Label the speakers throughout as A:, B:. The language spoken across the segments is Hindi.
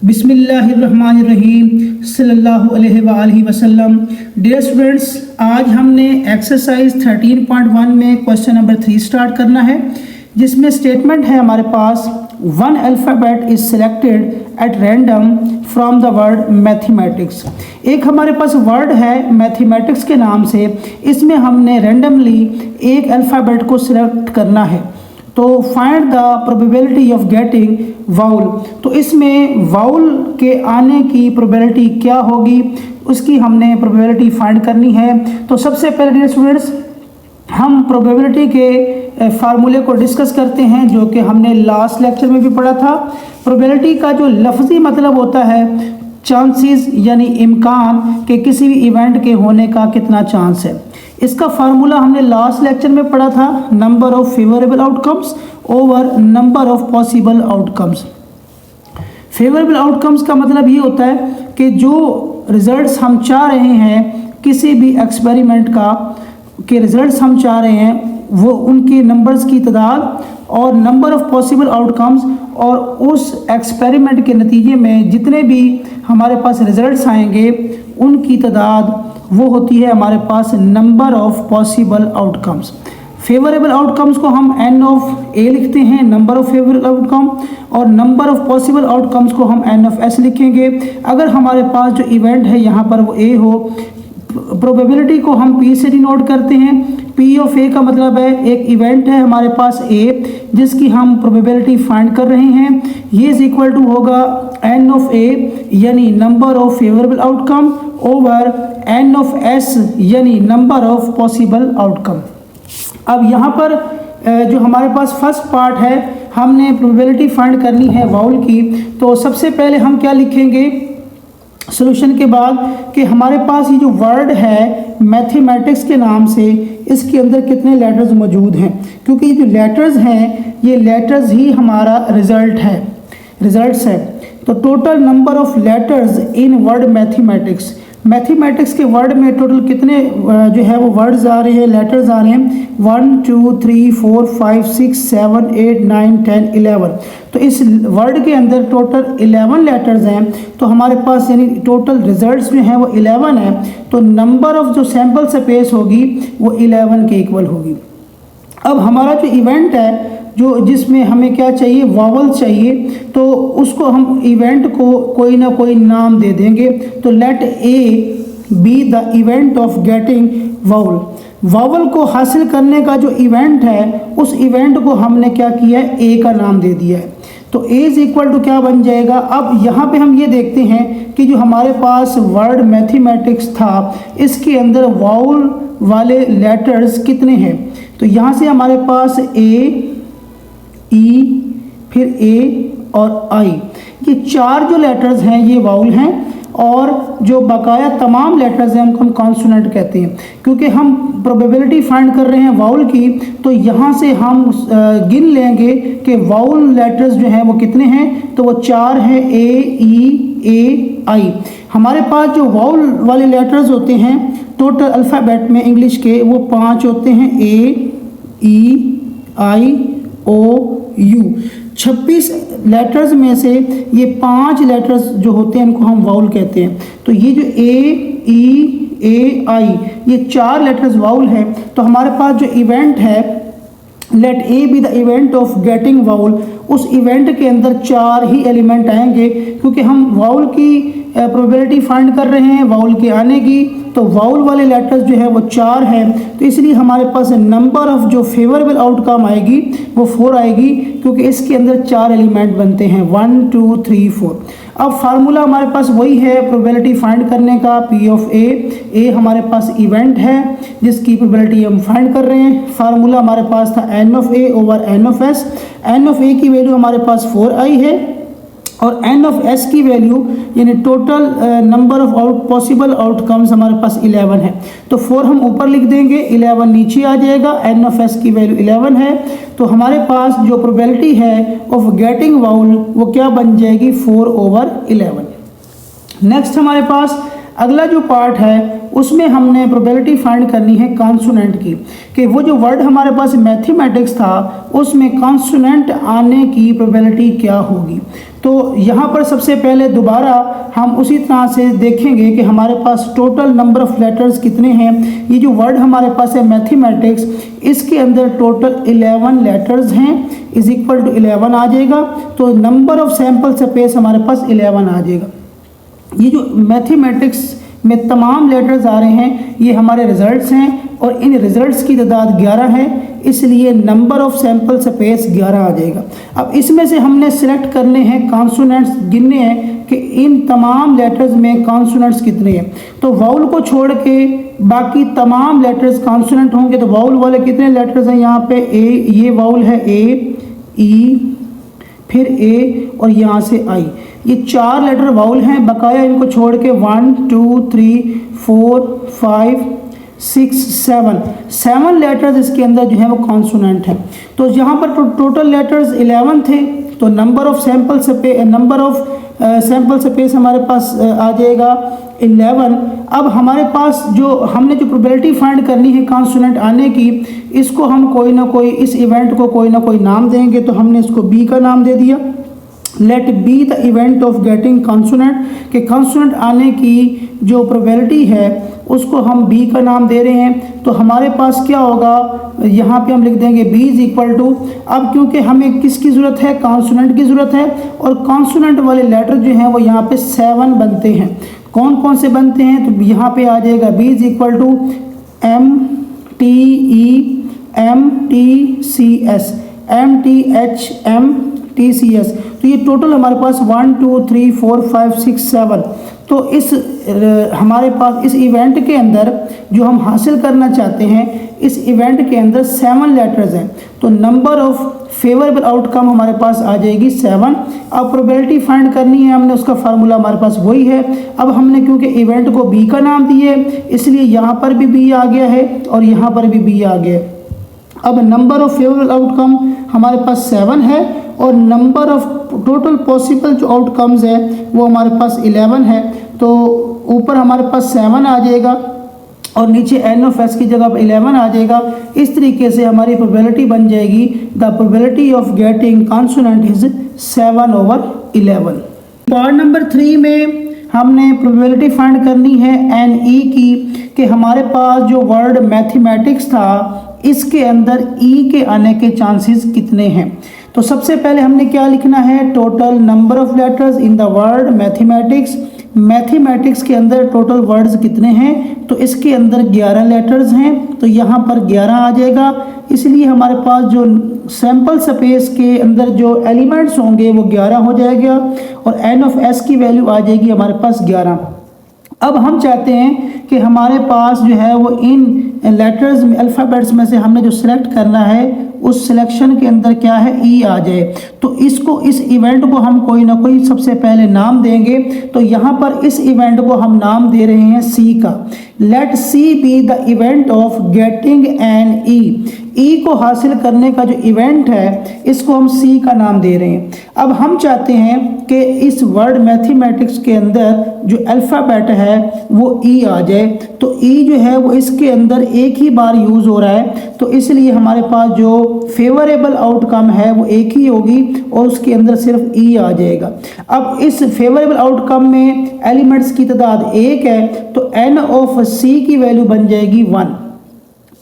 A: बिस्मिल्लाहिर्रहमानिर्रहीम सल्लल्लाहु अलैहि वसल्लम। डियर स्टूडेंट्स, आज हमने एक्सरसाइज 13.1 में क्वेश्चन नंबर 3 स्टार्ट करना है, जिसमें स्टेटमेंट है हमारे पास one alphabet is selected at random from the word mathematics. एक हमारे पास वर्ड है मैथमेटिक्स के नाम से, इसमें हमने रैंडमली एक अल्फ़ाबेट को सिलेक्ट करना है। तो find the probability of getting vowel. तो इसमें वाउल के आने की प्रोबेबिलिटी क्या होगी, उसकी हमने प्रोबेबिलिटी फाइंड करनी है। तो सबसे पहले डियर स्टूडेंट्स, हम प्रोबेबिलिटी के फार्मूले को डिस्कस करते हैं, जो कि हमने लास्ट लेक्चर में भी पढ़ा था। प्रोबेबिलिटी का जो लफ्ज़ी मतलब होता है चांसेस, यानी इम्कान के किसी भी इवेंट के होने का कितना चांस है। इसका फार्मूला हमने लास्ट लेक्चर में पढ़ा था, number of favourable outcomes over number of possible outcomes. Favourable outcomes का मतलब ये होता है कि जो रिजल्ट्स हम चाह रहे हैं किसी भी एक्सपेरिमेंट का के रिजल्ट्स हम चाह रहे हैं, वो उनके नंबर्स की तादाद और नंबर ऑफ पॉसिबल आउटकम्स, और उस एक्सपेरिमेंट के नतीजे में जितने भी हमारे पास रिजल्ट्स आएंगे उनकी तादाद वो होती है हमारे पास number of possible outcomes. Favourable outcomes को हम n ऑफ a लिखते हैं, नंबर ऑफ फेवरेबल आउटकम, और नंबर ऑफ पॉसिबल आउटकम्स को हम n ऑफ s लिखेंगे। अगर हमारे पास जो इवेंट है यहाँ पर वो a हो, प्रोबेबिलिटी को हम p से डिनोट करते हैं। p ऑफ a का मतलब है एक इवेंट है हमारे पास a जिसकी हम प्रोबेबिलिटी फाइंड कर रहे हैं। ये इज इक्वल टू होगा n ऑफ a यानी number of favourable outcome over n of s यानी नंबर ऑफ पॉसिबल आउटकम। अब यहाँ पर जो हमारे पास फर्स्ट पार्ट है, हमने प्रोबेबिलिटी फाइंड करनी है वाउल की। तो सबसे पहले हम क्या लिखेंगे सॉल्यूशन के बाद कि हमारे पास ये जो वर्ड है मैथमेटिक्स के नाम से, इसके अंदर कितने लेटर्स मौजूद हैं, क्योंकि ये जो लेटर्स हैं ये लेटर्स ही हमारा रिजल्ट्स है। तो total number of letters in word mathematics, mathematics के वर्ड में टोटल कितने जो है वो वर्ड्स आ रहे हैं, लेटर्स आ रहे हैं 1 2 3 4 5 6 7 8 9 10 11। तो इस वर्ड के अंदर टोटल 11 लेटर्स हैं। तो हमारे पास यानी टोटल रिजल्ट्स जो हैं वो 11 है। तो नंबर ऑफ जो सैम्पल स्पेस होगी वो 11 के इक्वल होगी। अब हमारा जो इवेंट है जो जिसमें हमें क्या चाहिए, वावल चाहिए, तो उसको हम इवेंट को कोई ना कोई नाम दे देंगे। तो let A be the event of getting vowel. Vowel को हासिल करने का जो इवेंट है उस इवेंट को हमने क्या किया है, ए का नाम दे दिया है। तो ए इज इक्वल टू क्या बन जाएगा। अब यहाँ पे हम ये देखते हैं कि जो हमारे पास वर्ड मैथमेटिक्स था इसके अंदर वावल वाले लेटर्स कितने हैं। तो यहाँ से हमारे पास ए, ई, फिर ए और आई, ये चार जो लेटर्स हैं ये वाउल हैं, और जो बकाया तमाम लेटर्स हैं उनको हम कॉन्सोनेंट कहते हैं। क्योंकि हम प्रोबेबिलिटी फाइंड कर रहे हैं वाउल की, तो यहाँ से हम गिन लेंगे कि वाउल लेटर्स जो हैं वो कितने हैं। तो वो चार हैं, ए, ई, ए, आई। हमारे पास जो वाउल वाले लेटर्स होते हैं टोटल अल्फ़ाबेट में इंग्लिश के वो 5 होते हैं, ए, ई, आई, ओ, यू। 26 लेटर्स में से ये 5 लेटर्स जो होते हैं इनको हम वाउल कहते हैं। तो ये जो ए, ई, ए, आई, ये 4 लेटर्स वाउल हैं। तो हमारे पास जो इवेंट है let A be the event of getting vowel, उस इवेंट के अंदर 4 ही एलिमेंट आएंगे, क्योंकि हम वाउल की प्रोबेबिलिटी फाइंड कर रहे हैं वाउल के आने की। तो वाउल वाले लेटर्स जो है वो 4 हैं, तो इसलिए हमारे पास नंबर ऑफ जो फेवरेबल आउटकम आएगी वो 4 आएगी, क्योंकि इसके अंदर 4 एलिमेंट बनते हैं 1 2 3 4। अब फार्मूला हमारे पास वही है प्रोबेबिलिटी फाइंड करने का, पी ऑफ ए हमारे पास इवेंट है जिसकी प्रोबेबिलिटी हम फाइंड कर रहे हैं। फार्मूला हमारे पास था n of A over N of S. N of a की वैल्यू हमारे पास 4 आई है, और एन ऑफ एस की वैल्यू यानी total number of possible outcomes हमारे पास 11 है। तो 4 हम ऊपर लिख देंगे, 11 नीचे आ जाएगा। एन ऑफ एस की वैल्यू 11 है, तो हमारे पास जो प्रोबेबिलिटी है ऑफ गेटिंग वाउल वो क्या बन जाएगी, 4 ओवर 11। नेक्स्ट हमारे पास अगला जो पार्ट है उसमें हमने प्रोबेबिलिटी फाइंड करनी है कॉन्सोनेंट की, कि वो जो वर्ड हमारे पास मैथमेटिक्स था उसमें कॉन्सोनेंट आने की प्रोबेबिलिटी क्या होगी। तो यहाँ पर सबसे पहले दोबारा हम उसी तरह से देखेंगे कि हमारे पास टोटल नंबर ऑफ लेटर्स कितने हैं। ये जो वर्ड हमारे पास है मैथमेटिक्स, इसके अंदर टोटल 11 लेटर्स हैं, इज इक्वल टू 11 आ जाएगा। तो नंबर ऑफ सैंपल स्पेस हमारे पास 11 आ जाएगा। ये जो मैथमेटिक्स में तमाम लेटर्स आ रहे हैं ये हमारे रिजल्ट्स हैं और इन रिजल्ट्स की तादाद 11 है, इसलिए नंबर ऑफ सैंपल स्पेस 11 आ जाएगा। अब इसमें से हमने सिलेक्ट करने हैं कॉन्सोनेंट्स, गिनने हैं कि इन तमाम लेटर्स में कॉन्सोनेंट्स कितने हैं। तो वाउल को छोड़ के बाकी तमाम लेटर्स कॉन्सोनेंट होंगे। तो वाउल वाले कितने लेटर्स हैं यहाँ पे, ए, ये वाउल है ए, ई, फिर ए और यहाँ से आई, ये 4 लेटर वाउल हैं। बकाया इनको छोड़ के 1 2 3 4 5 6 7 लेटर्स इसके अंदर जो है वो कॉन्सोनेंट हैं। तो यहाँ पर टोटल लेटर्स 11 थे, तो नंबर ऑफ सैंपल स्पेस हमारे पास आ जाएगा 11। अब हमारे पास जो हमने जो प्रोबेबिलिटी फाइंड करनी है कॉन्सोनेंट आने की, इसको हम कोई ना कोई, इस इवेंट को कोई ना कोई नाम देंगे। तो हमने इसको बी का नाम दे दिया। Let be the event of getting consonant, के कॉन्सोनेंट आने की जो प्रोबेबिलिटी है उसको हम बी का नाम दे रहे हैं। तो हमारे पास क्या होगा, यहाँ पे हम लिख देंगे बी इज इक्वल टू, अब क्योंकि हमें किसकी ज़रूरत है, कॉन्सोनेंट की ज़रूरत है, और कॉन्सोनेंट वाले लेटर जो हैं वो यहाँ पे 7 बनते हैं। कौन कौन से बनते हैं, तो यहाँ पे आ जाएगा B is equal to M T E M T C S, M T H M T C S. तो ये टोटल हमारे पास 1 2 3 4 5 6 7। तो इस हमारे पास इस इवेंट के अंदर जो हम हासिल करना चाहते हैं, इस इवेंट के अंदर 7 लेटर्स हैं। तो नंबर ऑफ फेवरेबल आउटकम हमारे पास आ जाएगी 7। अब प्रोबेबिलिटी फाइंड करनी है हमने, उसका फार्मूला हमारे पास वही है। अब हमने क्योंकि इवेंट को बी का नाम दिए, इसलिए यहाँ पर भी बी आ गया है और यहाँ पर भी बी आ गया। अब नंबर ऑफ फेवरेबल आउटकम हमारे पास 7 है और नंबर ऑफ टोटल पॉसिबल जो आउटकम्स है वो हमारे पास 11 है। तो ऊपर हमारे पास 7 आ जाएगा और नीचे एन ऑफ एस की जगह पर 11 आ जाएगा। इस तरीके से हमारी प्रोबेबिलिटी बन जाएगी, the probability of getting consonant is 7/11। Part number 3 में हमने प्रोबेबिलिटी फाइंड करनी है एन ई की, कि हमारे पास जो वर्ड मैथमेटिक्स था इसके अंदर ई के आने के चांसेस कितने हैं। तो सबसे पहले हमने क्या लिखना है, total number of letters in the word mathematics. Mathematics के अंदर टोटल वर्ड्स कितने हैं, तो इसके अंदर 11 लेटर्स हैं, तो यहाँ पर 11 आ जाएगा। इसलिए हमारे पास जो सैंपल स्पेस के अंदर जो एलिमेंट्स होंगे वो 11 हो जाएगा और एन ऑफ एस की वैल्यू आ जाएगी हमारे पास 11। अब हम चाहते हैं कि हमारे पास जो है वो इन लेटर्स में, अल्फ़ाबेट्स में से हमने जो सिलेक्ट करना है उस सिलेक्शन के अंदर क्या है, ई आ जाए। तो इसको, इस इवेंट को हम कोई ना कोई सबसे पहले नाम देंगे। तो यहाँ पर इस इवेंट को हम नाम दे रहे हैं सी का। Let C be the event of getting an E. E को हासिल करने का जो इवेंट है इसको हम सी का नाम दे रहे हैं। अब हम चाहते हैं कि इस वर्ड मैथमेटिक्स के अंदर जो अल्फ़ाबेट है वो ई आ जाए। तो ई जो है वो इसके अंदर एक ही बार यूज़ हो रहा है, तो इसलिए हमारे पास जो फेवरेबल आउटकम है वो एक ही होगी और उसके अंदर सिर्फ ई आ जाएगा। अब इस फेवरेबल आउटकम में एलिमेंट्स की तादाद 1 है, तो एन ऑफ सी की वैल्यू बन जाएगी 1।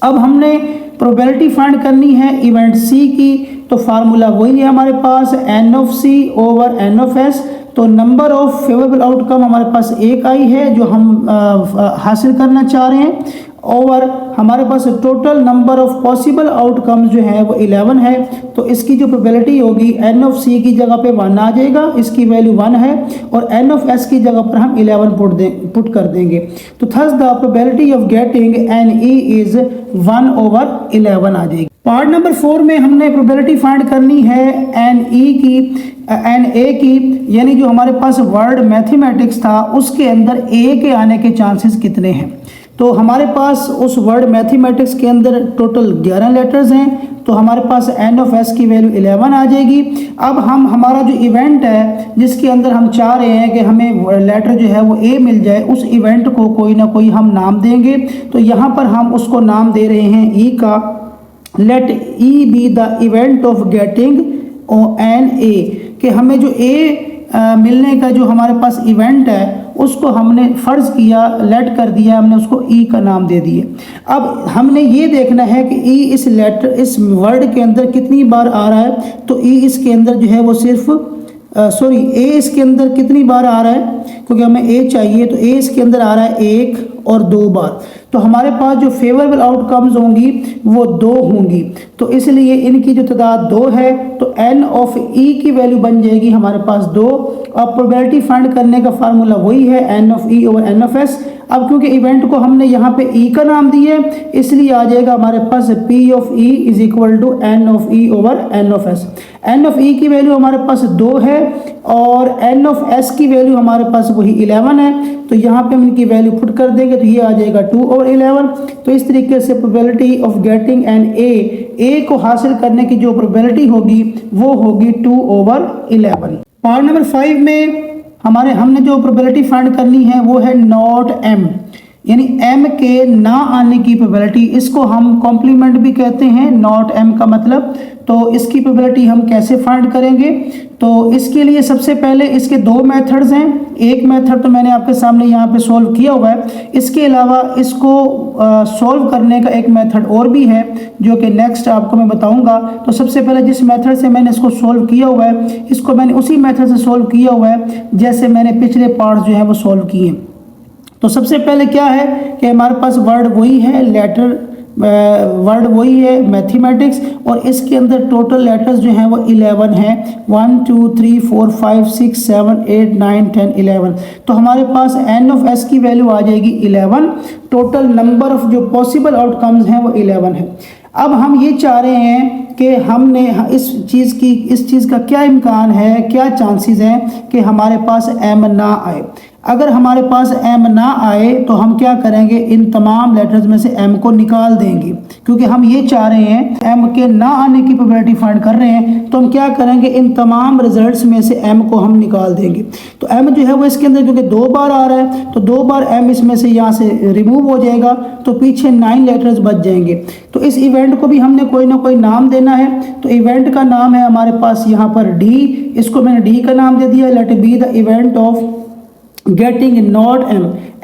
A: अब हमने प्रोबेबिलिटी फाइंड करनी है इवेंट सी की, तो फार्मूला वही है हमारे पास, n of C over N of s. तो नंबर ऑफ फेवरेबल आउटकम हमारे पास 1 आई है जो हम हासिल करना चाह रहे हैं, और हमारे पास total number of possible outcomes जो है वो 11 है। तो इसकी जो प्रोबेबिलिटी होगी एन ऑफ सी की जगह पे 1 आ जाएगा, इसकी वैल्यू 1 है, और एन ऑफ एस की जगह पर हम 11 पुट कर देंगे। तो thus the probability of getting an E is 1/11 आ जाएगी। पार्ट नंबर 4 में हमने प्रोबेबिलिटी फाइंड करनी है एन ई की, एन ए की, यानी जो हमारे पास वर्ड मैथमेटिक्स था उसके अंदर ए के आने के चांसेस कितने हैं। तो हमारे पास उस वर्ड मैथमेटिक्स के अंदर टोटल 11 लेटर्स हैं, तो हमारे पास n ऑफ s की वैल्यू 11 आ जाएगी। अब हम हमारा जो इवेंट है जिसके अंदर हम चाह रहे हैं कि हमें लेटर जो है वो a मिल जाए, उस इवेंट को कोई ना कोई हम नाम देंगे। तो यहाँ पर हम उसको नाम दे रहे हैं e का। Let e be the event of getting an a, कि हमें जो a मिलने का जो हमारे पास इवेंट है उसको हमने फ़र्ज़ किया, लेट कर दिया, हमने उसको ई का नाम दे दिया। अब हमने ये देखना है कि ई इस लेटर इस वर्ड के अंदर कितनी बार आ रहा है। तो ई इसके अंदर जो है वो सिर्फ ए इसके अंदर कितनी बार आ रहा है, क्योंकि हमें ए चाहिए, तो ए इसके अंदर आ रहा है 1 और 2 बार। तो हमारे पास जो फेवरेबल आउटकम्स होंगी वो 2 होंगी, तो इसलिए इनकी जो तादाद 2 है तो n ऑफ e की वैल्यू बन जाएगी हमारे पास 2। अब प्रोबेबिलिटी फाइंड करने का फार्मूला वही है n of e over n of s। अब क्योंकि इवेंट को हमने यहाँ पे e का नाम दिया है, इसलिए आ जाएगा हमारे पास p of e is equal to n of e over n of s। n of e की वैल्यू हमारे पास 2 है और n ऑफ s की वैल्यू हमारे पास वही 11 है। तो यहाँ पे हम इनकी वैल्यू पुट कर देंगे तो ये आ जाएगा 2 ओवर 11। तो इस तरीके से probability of getting an A को हासिल करने की जो प्रोबेबिलिटी होगी वो होगी 2 ओवर 11। पार्ट नंबर 5 में हमने जो प्रोबेबिलिटी फाइंड करनी है वो है नॉट m, यानी m के ना आने की प्रोबेबिलिटी। इसको हम कॉम्प्लीमेंट भी कहते हैं, नॉट m का मतलब। तो इसकी प्रोबेबिलिटी हम कैसे फाइंड करेंगे, तो इसके लिए सबसे पहले इसके 2 मेथड्स हैं। एक मेथड तो मैंने आपके सामने यहाँ पे सॉल्व किया हुआ है, इसके अलावा इसको सॉल्व करने का एक मेथड और भी है जो कि नेक्स्ट आपको मैं बताऊंगा। तो सबसे पहले जिस मेथड से मैंने इसको सॉल्व किया हुआ है, इसको मैंने उसी मेथड से सॉल्व किया हुआ है जैसे मैंने पिछले पार्ट्स जो है वो सॉल्व किए। तो सबसे पहले क्या है कि हमारे पास वर्ड वही है, लेटर वर्ड वही है मैथमेटिक्स, और इसके अंदर टोटल लेटर्स जो हैं वो 11 हैं, 1 2 3 4 5 6 7 8 9 10 11। तो हमारे पास n ऑफ s की वैल्यू आ जाएगी 11। टोटल नंबर ऑफ जो पॉसिबल आउटकम्स हैं वो 11 है। अब हम ये चाह रहे हैं कि हमने इस चीज़ का क्या इम्कान है, क्या चांसेस हैं कि हमारे पास m ना आए। अगर हमारे पास m ना आए तो हम क्या करेंगे, इन तमाम लेटर्स में से m को निकाल देंगे, क्योंकि हम ये चाह रहे हैं m के ना आने की प्रोबेबिलिटी फाइंड कर रहे हैं। तो हम क्या करेंगे, इन तमाम रिजल्ट्स में से m को हम निकाल देंगे। तो m जो है वो इसके अंदर क्योंकि 2 बार आ रहा है तो 2 बार m इसमें से यहाँ से रिमूव हो जाएगा, तो पीछे 9 लेटर्स बच जाएंगे। तो इस इवेंट को भी हमने कोई ना कोई नाम देना है। तो इवेंट का नाम है हमारे पास यहाँ पर d, इसको मैंने d का नाम दे दिया। Let be the event of getting not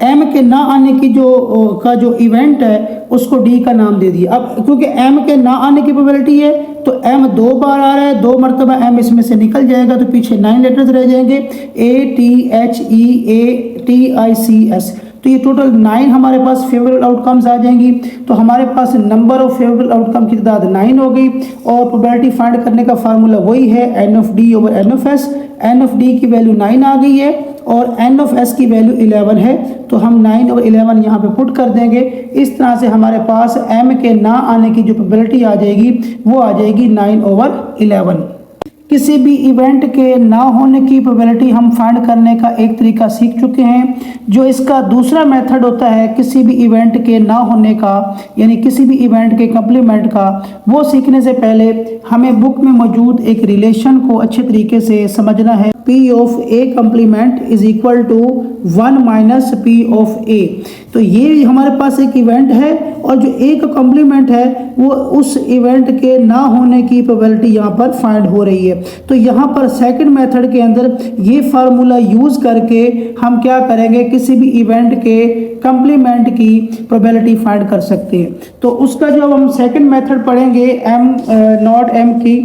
A: m के ना आने की जो इवेंट है उसको d का नाम दे दिया। अब क्योंकि m के ना आने की प्रोबेबिलिटी है तो m 2 बार आ रहा है, 2 मरतबा m इसमें से निकल जाएगा, तो पीछे 9 लेटर्स रह जाएंगे, A T H E A T I C S। तो ये टोटल 9 हमारे पास फेवरेबल आउटकम्स आ जाएंगी। तो हमारे पास नंबर ऑफ फेवरेबल आउटकम की तादाद 9 हो गई, और प्रोबेबिलिटी फाइंड करने का फार्मूला वही है n of d over n of s। n of d की वैल्यू 9 आ गई है और n ऑफ s की वैल्यू 11 है, तो हम 9 और 11 यहाँ पे पुट कर देंगे। इस तरह से हमारे पास m के ना आने की जो प्रोबेबिलिटी आ जाएगी वो आ जाएगी 9 ओवर 11। किसी भी इवेंट के ना होने की प्रोबेबिलिटी हम फाइंड करने का एक तरीका सीख चुके हैं। जो इसका दूसरा मेथड होता है किसी भी इवेंट के ना होने का, यानी किसी भी इवेंट के कंप्लीमेंट का, वो सीखने से पहले हमें बुक में मौजूद एक रिलेशन को अच्छे तरीके से समझना है। P of A complement is equal to 1 minus P of A। तो ये हमारे पास एक इवेंट है और जो A का कंप्लीमेंट है वो उस इवेंट के ना होने की प्रोबेबिलिटी यहाँ पर फाइंड हो रही है। तो यहाँ पर सेकंड मेथड के अंदर ये फार्मूला यूज़ करके हम क्या करेंगे, किसी भी इवेंट के कंप्लीमेंट की प्रोबेबिलिटी फाइंड कर सकते हैं। तो उसका जो हम सेकंड मेथड पढ़ेंगे नॉट m की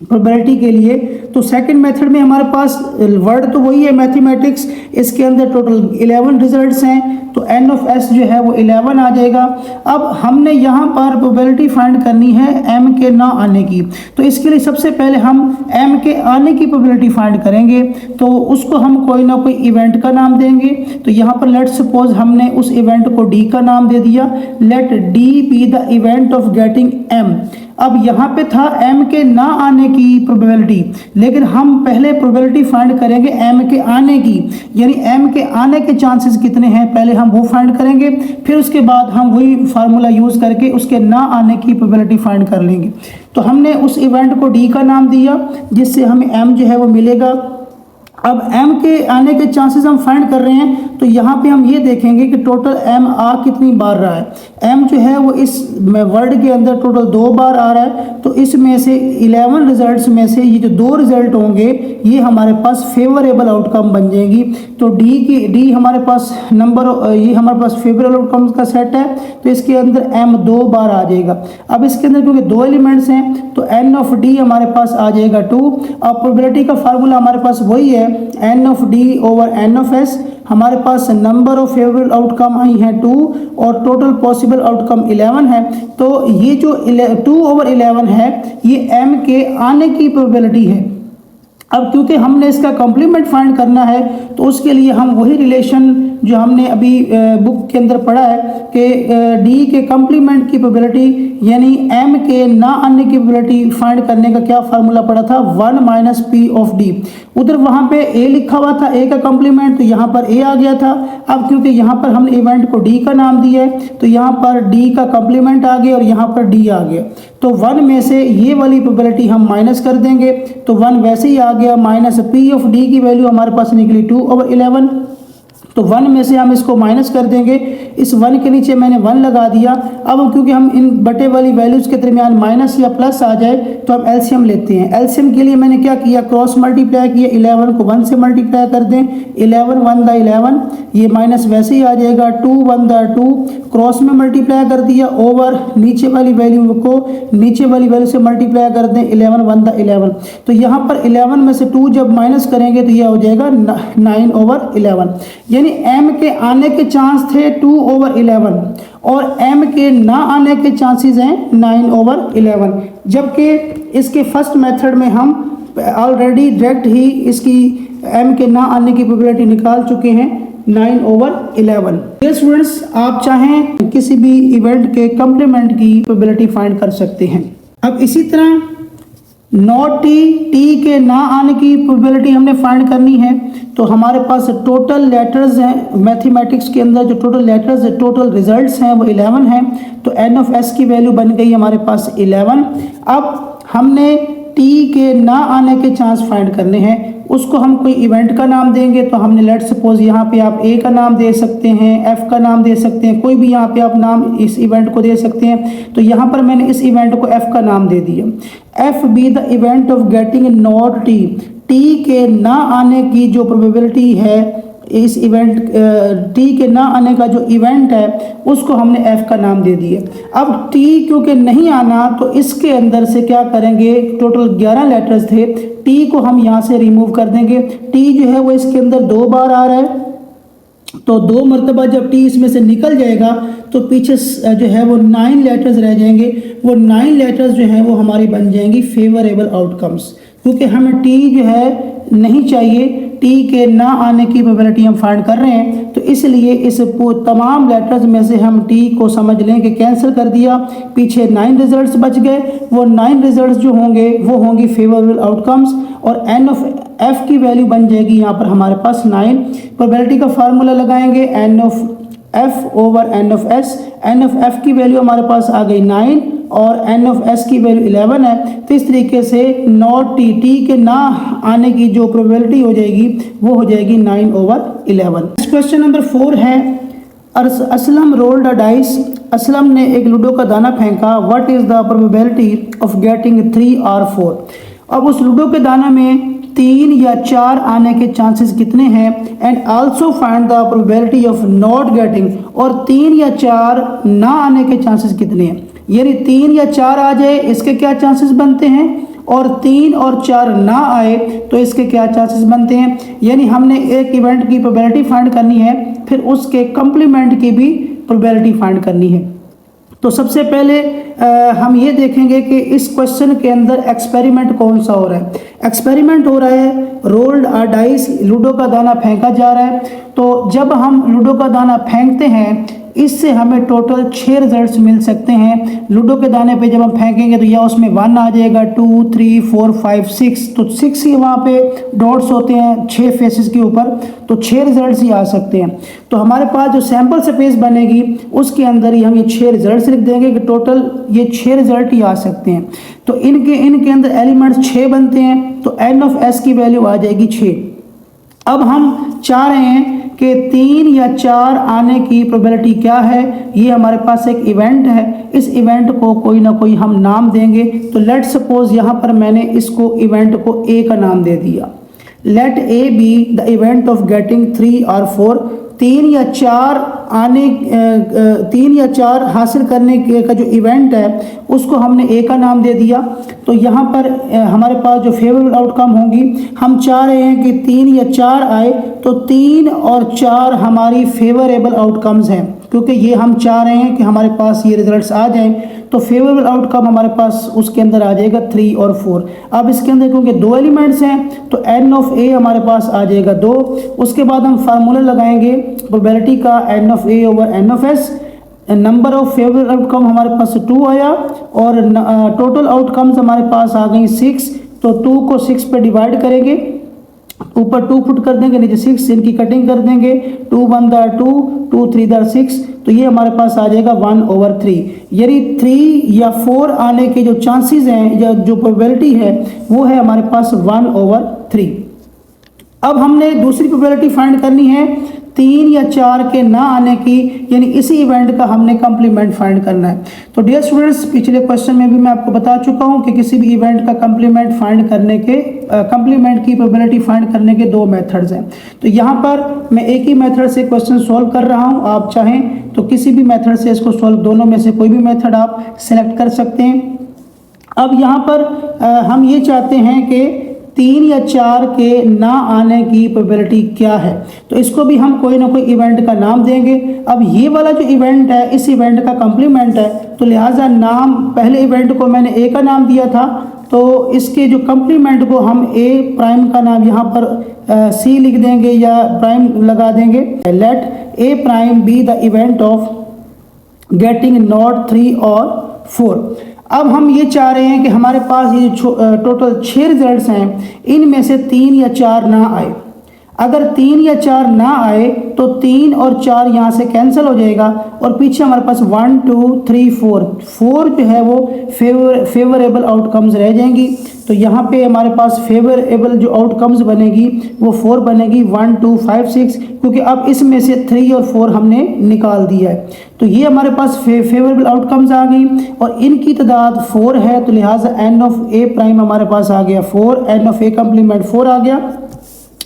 A: प्रोबेबिलिटी के लिए, तो सेकंड मेथड में हमारे पास वर्ड तो वही है मैथमेटिक्स, इसके अंदर टोटल 11 रिजल्ट्स हैं, तो n ऑफ s जो है वो 11 आ जाएगा। अब हमने यहाँ पर प्रोबेबिलिटी फाइंड करनी है m के ना आने की। तो इसके लिए सबसे पहले हम m के आने की प्रोबेबिलिटी फाइंड करेंगे, तो उसको हम कोई ना कोई इवेंट का नाम देंगे। तो यहाँ पर लेट सपोज हमने उस इवेंट को d का नाम दे दिया। Let d be the event of getting m। अब यहाँ पे था m के ना आने की प्रोबेबिलिटी, लेकिन हम पहले प्रोबेबिलिटी फाइंड करेंगे m के आने की, यानी m के आने के चांसेस कितने हैं पहले हम वो फाइंड करेंगे, फिर उसके बाद हम वही फार्मूला यूज़ करके उसके ना आने की प्रोबेबिलिटी फाइंड कर लेंगे। तो हमने उस इवेंट को d का नाम दिया, जिससे हमें m जो है वो मिलेगा। अब m के आने के चांसेस हम फाइंड कर रहे हैं, तो यहाँ पे हम ये देखेंगे कि टोटल m आ कितनी बार रहा है। m जो है वो इस वर्ड के अंदर टोटल 2 बार आ रहा है, तो इसमें से 11 रिजल्ट्स में से ये जो 2 रिजल्ट होंगे ये हमारे पास फेवरेबल आउटकम बन जाएंगी। तो d हमारे पास नंबर, ये हमारे पास फेवरेबल आउटकम्स का सेट है, तो इसके अंदर m 2 बार आ जाएगा। अब इसके अंदर क्योंकि 2 एलिमेंट्स हैं तो n ऑफ d हमारे पास आ जाएगा 2। अब प्रोबेबिलिटी का फार्मूला हमारे पास वही है, n of d over n of s। हमारे पास नंबर ऑफ फेवरेबल आउटकम आई है 2 और टोटल पॉसिबल आउटकम 11 है। तो ये जो 2 ओवर 11 है ये m के आने की प्रोबेबिलिटी है। अब क्योंकि हमने इसका कॉम्प्लीमेंट फाइंड करना है, तो उसके लिए हम वही रिलेशन जो हमने अभी बुक के अंदर पढ़ा है कि d के कॉम्प्लीमेंट की प्रोबेबिलिटी यानी m के ना आने की प्रोबेबिलिटी फाइंड करने का क्या फार्मूला पड़ा था, 1 माइनस p ऑफ d। उधर वहाँ पे a लिखा हुआ था, a का कॉम्प्लीमेंट, तो यहाँ पर a आ गया था। अब क्योंकि यहाँ पर हमने इवेंट को d का नाम दिया है, तो यहाँ पर d का कॉम्प्लीमेंट आ गया और यहाँ पर d आ गया। तो 1 में से ये वाली प्रोबेबिलिटी हम माइनस कर देंगे, तो 1 वैसे ही आ गया, माइनस p ऑफ d की वैल्यू हमारे पास निकली 2 ओवर 11। तो 1 में से हम इसको माइनस कर देंगे, इस 1 के नीचे मैंने 1 लगा दिया। अब क्योंकि हम इन बटे वाली वैल्यूज़ के दरमियान माइनस या प्लस आ जाए तो हम एलसीएम लेते हैं। एलसीएम के लिए मैंने क्या किया, क्रॉस मल्टीप्लाई किया, 11 को 1 से मल्टीप्लाई कर दें, 11 1 दा 11, ये माइनस वैसे ही आ जाएगा, 2 1 दा 2, क्रॉस में मल्टीप्लाई कर दिया, ओवर नीचे वाली वैल्यू को नीचे वाली वैल्यू से मल्टीप्लाई कर दें, 11 1 दा 11। तो यहाँ पर 11 में से 2 जब माइनस करेंगे तो यह हो जाएगा 9 ओवर 11। यानी m के आने के चांस थे 2 ओवर 11 और m के ना आने के चांसेस हैं 9 ओवर 11। जबकि इसके फर्स्ट मेथड में हम ऑलरेडी डायरेक्ट ही इसकी m के ना आने की प्रोबेबिलिटी निकाल चुके हैं 9 ओवर 11। ये स्टूडेंट्स आप चाहें किसी भी इवेंट के कॉम्प्लीमेंट की प्रोबेबिलिटी फाइंड कर सकते हैं। अब इसी तरह नॉट टी के ना आने की प्रोबेबिलिटी हमने फाइंड करनी है। तो हमारे पास टोटल लेटर्स हैं मैथमेटिक्स के अंदर, जो टोटल लेटर्स है, टोटल रिजल्ट्स हैं वो 11 हैं। तो n ऑफ s की वैल्यू बन गई हमारे पास 11। अब हमने t के ना आने के चांस फाइंड करने हैं, उसको हम कोई इवेंट का नाम देंगे। तो हमने लेट सपोज यहाँ पे आप a का नाम दे सकते हैं, f का नाम दे सकते हैं, कोई भी यहाँ पे आप नाम इस इवेंट को दे सकते हैं। तो यहाँ पर मैंने इस इवेंट को f का नाम दे दिया। f B the event of getting not t के ना आने की जो प्रोबेबिलिटी है, इस इवेंट t के ना आने का जो इवेंट है उसको हमने f का नाम दे दिया। अब t क्योंकि नहीं आना तो इसके अंदर से क्या करेंगे, टोटल 11 लेटर्स थे, t को हम यहाँ से रिमूव कर देंगे। t जो है वो इसके अंदर 2 बार आ रहा है, तो 2 मरतबा जब t इसमें से निकल जाएगा तो पीछे जो है वो 9 लेटर्स रह जाएंगे। वो 9 लेटर्स जो है वो हमारी बन जाएंगी फेवरेबल आउटकम्स, क्योंकि हमें t जो है नहीं चाहिए, t के ना आने की प्रोबेबिलिटी हम फाइंड कर रहे हैं। तो इसलिए इस तमाम लेटर्स में से हम t को समझ लें कि कैंसिल कर दिया, पीछे 9 रिजल्ट्स बच गए। वो 9 रिजल्ट्स जो होंगे वो होंगी फेवरेबल आउटकम्स और n ऑफ f की वैल्यू बन जाएगी यहाँ पर हमारे पास 9। प्रोबेबिलिटी का फार्मूला लगाएंगे, n of f over n of s। n of f की वैल्यू हमारे पास आ गई 9 और n ऑफ s की वैल्यू 11 है। तो इस तरीके से नॉट t के ना आने की जो प्रोबेबिलिटी हो जाएगी वो हो जाएगी 9 ओवर 11। क्वेश्चन नंबर 4 है, असलम रोल्ड अ डाइस। असलम ने एक लूडो का दाना फेंका, what is the probability of getting 3 और 4। अब उस लूडो के दाना में 3 या 4 आने के चांसेस कितने हैं, and also find the probability of not getting, और 3 या 4 ना आने के चांसेस कितने हैं। यानी 3 या 4 आ जाए इसके क्या चांसेस बनते हैं, और 3 और 4 ना आए तो इसके क्या चांसेस बनते हैं। यानी हमने एक इवेंट की प्रोबेबिलिटी फाइंड करनी है, फिर उसके कॉम्प्लीमेंट की भी प्रोबेबिलिटी फाइंड करनी है। तो सबसे पहले हम ये देखेंगे कि इस क्वेश्चन के अंदर एक्सपेरिमेंट कौन सा हो रहा है। एक्सपेरिमेंट हो रहा है रोल्ड अ डाइस, लूडो का दाना फेंका जा रहा है। तो जब हम लूडो का दाना फेंकते हैं इससे हमें टोटल 6 रिजल्ट्स मिल सकते हैं। लूडो के दाने पे जब हम फेंकेंगे तो या उसमें 1 आ जाएगा, 2 3 4 5 6, तो 6 ही वहाँ पे डॉट्स होते हैं 6 फेसेस के ऊपर, तो 6 रिजल्ट्स ही आ सकते हैं। तो हमारे पास जो सैंपल स्पेस बनेगी उसके अंदर ही हम ये 6 रिजल्ट्स लिख देंगे कि टोटल ये 6 रिजल्ट ही आ सकते हैं। तो इनके अंदर एलिमेंट्स 6 बनते हैं, तो n ऑफ s की वैल्यू आ जाएगी 6। अब हम चाह रहे हैं कि 3 या 4 आने की प्रोबेबिलिटी क्या है। ये हमारे पास एक इवेंट है, इस इवेंट को कोई ना कोई हम नाम देंगे। तो लेट सपोज यहाँ पर मैंने इसको इवेंट को A का नाम दे दिया। Let A be the event of getting 3 और 4। 3 या 4 3 या 4 हासिल करने का जो इवेंट है उसको हमने A का नाम दे दिया। तो यहाँ पर हमारे पास जो फेवरेबल आउटकम होंगी, हम चाह रहे हैं कि 3 या 4 आए, तो 3 और 4 हमारी फेवरेबल आउटकम्स हैं, क्योंकि ये हम चाह रहे हैं कि हमारे पास ये रिजल्ट्स आ जाएं। तो फेवरेबल आउटकम हमारे पास उसके अंदर आ जाएगा 3 और 4। अब इसके अंदर क्योंकि 2 एलिमेंट्स हैं तो n ऑफ a हमारे पास आ जाएगा 2। उसके बाद हम फार्मूला लगाएंगे प्रोबेबिलिटी का, n of a over n of s। Number of favourable outcome हमारे पास 2 आया और टोटल आउटकम्स हमारे पास आ गई 6। तो 2 को 6 पे डिवाइड करेंगे, ऊपर 2 पुट कर देंगे, नीचे 6, इनकी कटिंग कर देंगे। 2 1 दा 2, 2 3 दा 6, तो ये हमारे पास आ जाएगा 1/3। यानी 3 या 4 आने के जो चांसेस हैं या जो प्रोबेबिलिटी है वो है हमारे पास 1/3। अब हमने दूसरी प्रोबेबिलिटी फाइंड करनी है 3 या 4 के ना आने की, यानी इसी इवेंट का हमने कंप्लीमेंट फाइंड करना है। तो डियर स्टूडेंट्स, पिछले क्वेश्चन में भी मैं आपको बता चुका हूं कि किसी भी इवेंट का कंप्लीमेंट फाइंड करने के कंप्लीमेंट की प्रोबेबिलिटी फाइंड करने के 2 मेथड्स हैं। तो यहाँ पर मैं एक ही मेथड से क्वेश्चन सॉल्व कर रहा हूँ, आप चाहें तो किसी भी मेथड से इसको सॉल्व, दोनों में से कोई भी मेथड आप सेलेक्ट कर सकते हैं। अब यहाँ पर हम ये चाहते हैं कि 3 या 4 के ना आने की प्रोबेबिलिटी क्या है, तो इसको भी हम कोई ना कोई इवेंट का नाम देंगे। अब ये वाला जो इवेंट है इस इवेंट का कंप्लीमेंट है, तो लिहाजा नाम, पहले इवेंट को मैंने A का नाम दिया था, तो इसके जो कंप्लीमेंट को हम A प्राइम का नाम यहाँ पर C लिख देंगे या प्राइम लगा देंगे। Let A prime be the event of getting not 3 और 4। अब हम ये चाह रहे हैं कि हमारे पास ये टोटल 6 रिजल्ट्स हैं, इनमें से 3 या 4 ना आए। अगर 3 या 4 ना आए तो 3 और 4 यहाँ से कैंसिल हो जाएगा और पीछे हमारे पास 1 2 3 4 जो है वो फेवरेबल आउटकम्स रह जाएंगी। तो यहाँ पे हमारे पास फेवरेबल जो आउटकम्स बनेगी वो 4 बनेगी, 1 2 5 6, क्योंकि अब इसमें से 3 और 4 हमने निकाल दिया है। तो ये हमारे पास फेवरेबल आउटकम्स आ गई और इनकी तादाद 4 है, तो लिहाजा n ऑफ a प्राइम हमारे पास आ गया 4, n ऑफ a कंप्लीमेंट 4 आ गया,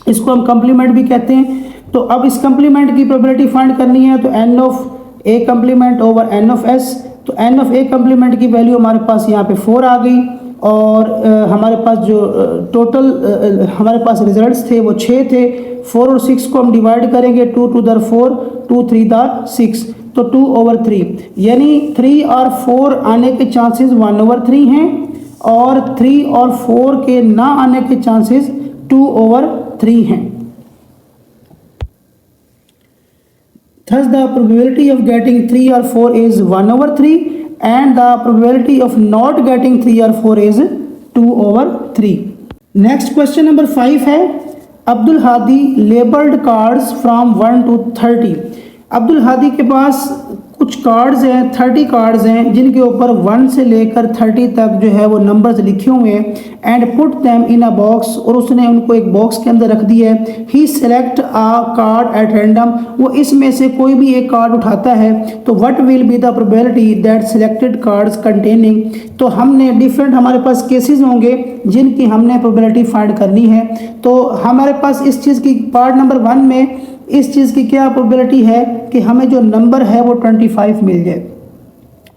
A: इसको हम कंप्लीमेंट भी कहते हैं। तो अब इस कंप्लीमेंट की प्रोबेबिलिटी फाइंड करनी है, तो n of a complement over n of s। तो n ऑफ a कंप्लीमेंट की वैल्यू हमारे पास यहाँ पे 4 आ गई और हमारे पास जो टोटल हमारे पास रिजल्ट्स थे वो 6 थे। 4 और 6 को हम डिवाइड करेंगे, 2 2 दर 4, 2 3 दर 6, तो 2/3, यानी 3 और 4 आने के चांसेस 1/3 हैं और 3 और 4 के ना आने के चांसेस 2/3 हैं। Thus the probability of getting 3 or 4 is 1/3 and the probability of not getting 3 or 4 is 2/3. Next question number 5 है, Abdul Hadi labelled cards from 1 to 30। Abdul Hadi के पास कुछ कार्ड्स हैं, 30 कार्ड्स हैं, जिनके ऊपर 1 से लेकर 30 तक जो है वो नंबर्स लिखे हुए हैं। And put them in a box, और उसने उनको एक बॉक्स के अंदर रख दिया है। He select a card at random, वो इसमें से कोई भी एक कार्ड उठाता है। तो what will be the probability that selected cards containing, तो हमने डिफरेंट हमारे पास केसेस होंगे जिनकी हमने प्रोबेबिलिटी फाइंड करनी है। तो हमारे पास इस चीज़ की पार्ट नंबर 1 में इस चीज़ की क्या प्रोबेबिलिटी है कि हमें जो नंबर है वो 25 मिल जाए।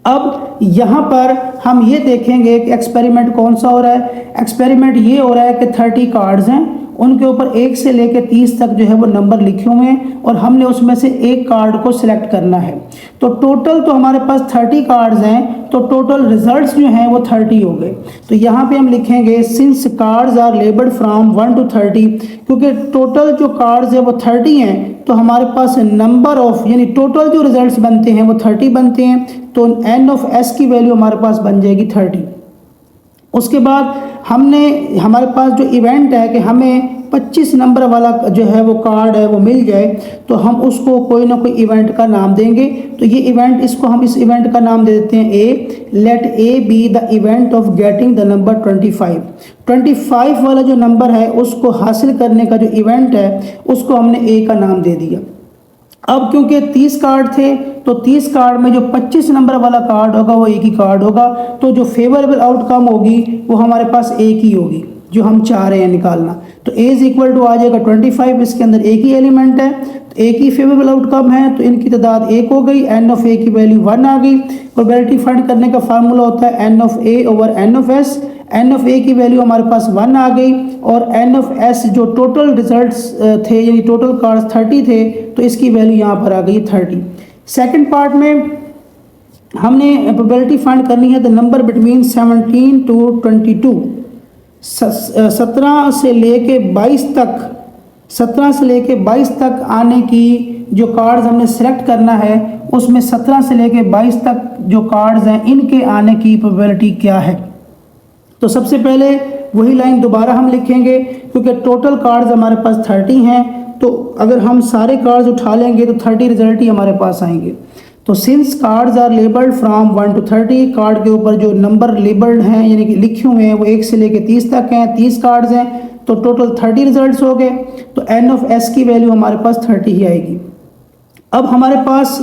A: अब यहाँ पर हम ये देखेंगे कि एक्सपेरिमेंट कौन सा हो रहा है। एक्सपेरिमेंट ये हो रहा है कि 30 कार्ड्स हैं, उनके ऊपर 1 से लेकर 30 तक जो है वो नंबर लिखे हुए हैं और हमने उसमें से एक कार्ड को सिलेक्ट करना है। तो टोटल तो हमारे पास 30 कार्ड्स हैं, तो टोटल रिजल्ट्स जो हैं वो 30 हो गए। तो यहाँ पे हम लिखेंगे since cards are labelled from 1 to 30, क्योंकि टोटल जो कार्ड्स है वो 30 हैं, तो हमारे पास नंबर ऑफ यानी टोटल जो रिजल्ट्स बनते हैं वो 30 बनते हैं। तो एन ऑफ एस की वैल्यू हमारे पास बन जाएगी 30। उसके बाद हमारे पास जो इवेंट है कि हमें 25 नंबर वाला जो है वो कार्ड है वो मिल जाए, तो हम उसको कोई ना कोई इवेंट का नाम देंगे। तो ये इवेंट हम इस इवेंट का नाम दे देते हैं A. Let A be the event of getting the number 25। 25 वाला जो नंबर है उसको हासिल करने का जो इवेंट है उसको हमने ए का नाम दे दिया। अब क्योंकि 30 कार्ड थे, तो 30 कार्ड में जो 25 नंबर वाला कार्ड होगा वो एक ही कार्ड होगा, तो जो फेवरेबल आउटकम होगी वो हमारे पास एक ही होगी जो हम चाह रहे हैं निकालना। तो ए इज इक्वल टू आ जाएगा 25, इसके अंदर एक ही एलिमेंट है, तो एक ही फेवरेबल आउटकम है, तो इनकी तादाद 1 हो गई। एन ऑफ ए की वैल्यू 1 आ गई। प्रोबेबिलिटी फाइंड करने का फार्मूला होता है n of A over N of S. N of a की वैल्यू हमारे पास 1 आ गई और एन ऑफ एस जो टोटल रिजल्ट्स थे यानी टोटल कार्ड्स 30 थे, तो इसकी वैल्यू यहाँ पर आ गई 30। सेकंड पार्ट में हमने प्रोबेबिलिटी फाइंड करनी है द नंबर बिटवीन 17 to 22। 17 से लेके 22 तक 17 से लेके 22 तक आने की जो कार्ड्स हमने सेलेक्ट करना है, उसमें 17 से लेके 22 तक जो कार्ड्स हैं इनके आने की प्रोबेबिलिटी क्या है। तो सबसे पहले वही लाइन दोबारा हम लिखेंगे, क्योंकि टोटल कार्ड्स हमारे पास 30 हैं, तो अगर हम सारे कार्ड्स उठा लेंगे तो 30 रिजल्ट ही हमारे पास आएंगे। तो since cards are labelled from 1 to 30, card के ऊपर जो नंबर लेबल्ड हैं यानी कि लिखे हुए हैं वो 1 से लेके 30 तक हैं, 30 कार्ड्स हैं, तो टोटल 30 रिजल्ट्स हो गए। तो एन ऑफ एस की वैल्यू हमारे पास 30 ही आएगी। अब हमारे पास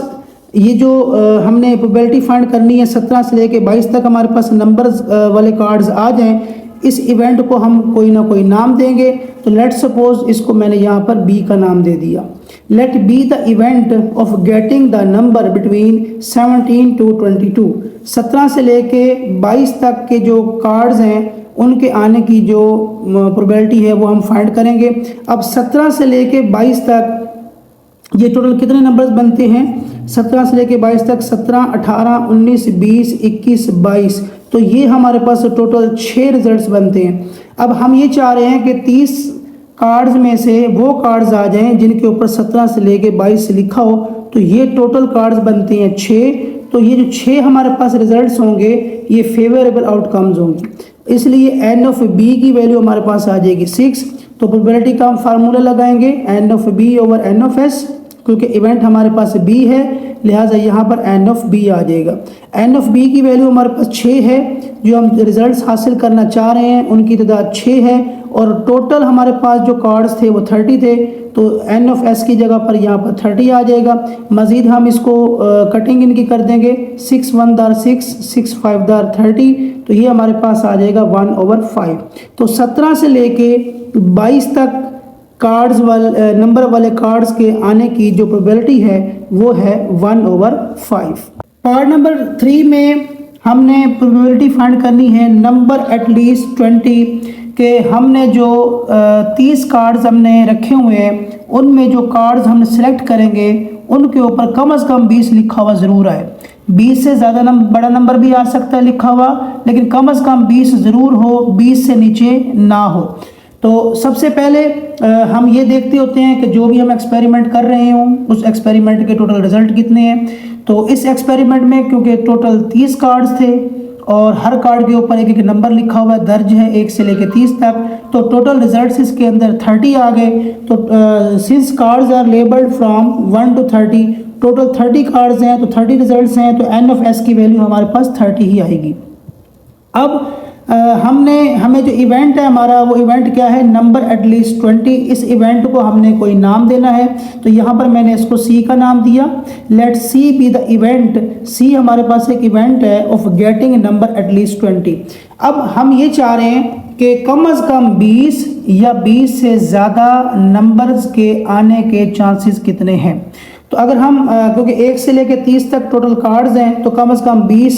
A: ये जो हमने प्रोबेबिलिटी फाइंड करनी है 17 से लेके 22 तक हमारे पास नंबर्स वाले कार्ड्स आ जाएं, इस इवेंट को हम कोई ना कोई नाम देंगे। तो लेट सपोज इसको मैंने यहाँ पर बी का नाम दे दिया। Let be the event of getting the number between 17 to 22। 17 से लेके 22 तक के जो कार्ड्स हैं उनके आने की जो प्रोबेबिलिटी है वो हम फाइंड करेंगे। अब 17 से लेके 22 तक ये टोटल कितने नंबर्स बनते हैं? 17 से लेके 22 तक 17, 18, 19, 20, 21, 22, तो ये हमारे पास टोटल 6 रिजल्ट्स बनते हैं। अब हम ये चाह रहे हैं कि 30 कार्ड्स में से वो कार्ड्स आ जाएं जिनके ऊपर 17 से लेके 22 लिखा हो, तो ये टोटल कार्ड्स बनते हैं 6। तो ये जो 6 हमारे पास रिजल्ट्स होंगे ये फेवरेबल आउटकम्स होंगे, इसलिए एन ऑफ बी की वैल्यू हमारे पास आ जाएगी 6। तो प्रोबेबिलिटी का हम फार्मूला लगाएंगे N of B over N of S, क्योंकि इवेंट हमारे पास बी है लिहाजा यहाँ पर एन ऑफ बी आ जाएगा। एन ऑफ बी की वैल्यू हमारे पास 6 है, जो हम रिजल्ट्स हासिल करना चाह रहे हैं उनकी तादाद 6 है और टोटल हमारे पास जो कार्ड्स थे वो 30 थे, तो एन ऑफ एस की जगह पर यहाँ पर 30 आ जाएगा। मज़ीद हम इसको कटिंग इनकी कर देंगे, 6 1 दार 6, 6 5 दार 30, तो ये हमारे पास आ जाएगा 1/5। तो 17 से लेके 22 तक कार्ड्स वाले नंबर वाले कार्ड्स के आने की जो प्रोबेबिलिटी है वो है 1/5। पार्ट नंबर 3 में हमने प्रोबेबिलिटी फाइंड करनी है नंबर एटलीस्ट 20 के। हमने जो 30 कार्ड्स हमने रखे हुए हैं उनमें जो कार्ड्स हम सिलेक्ट करेंगे उनके ऊपर कम से कम 20 लिखा हुआ ज़रूर आए। 20 से ज़्यादा बड़ा नंबर भी आ सकता है लिखा हुआ, लेकिन कम से कम 20 ज़रूर हो, 20 से नीचे ना हो। तो सबसे पहले हम ये देखते होते हैं कि जो भी हम एक्सपेरिमेंट कर रहे हों उस एक्सपेरिमेंट के टोटल रिजल्ट कितने हैं। तो इस एक्सपेरिमेंट में क्योंकि टोटल 30 कार्ड्स थे और हर कार्ड के ऊपर एक एक नंबर लिखा हुआ है, दर्ज है 1 से लेकर 30 तक, तो टोटल रिजल्ट्स इसके अंदर 30 आ गए। तो since cards are labelled from 1 to 30, total 30 cards हैं तो 30 रिजल्ट्स हैं, तो एन ऑफ एस की वैल्यू हमारे पास 30 ही आएगी। अब हमें जो इवेंट है हमारा वो इवेंट क्या है? Number at least 20। इस इवेंट को हमने कोई नाम देना है, तो यहाँ पर मैंने इसको सी का नाम दिया। Let C be the event. C हमारे पास एक इवेंट है ऑफ गेटिंग नंबर एटलीस्ट 20। अब हम ये चाह रहे हैं कि कम से कम 20 या 20 से ज़्यादा नंबर्स के आने के चांसेस कितने हैं। तो अगर हम क्योंकि 1 से लेके 30 तक टोटल कार्ड्स हैं तो कम से कम 20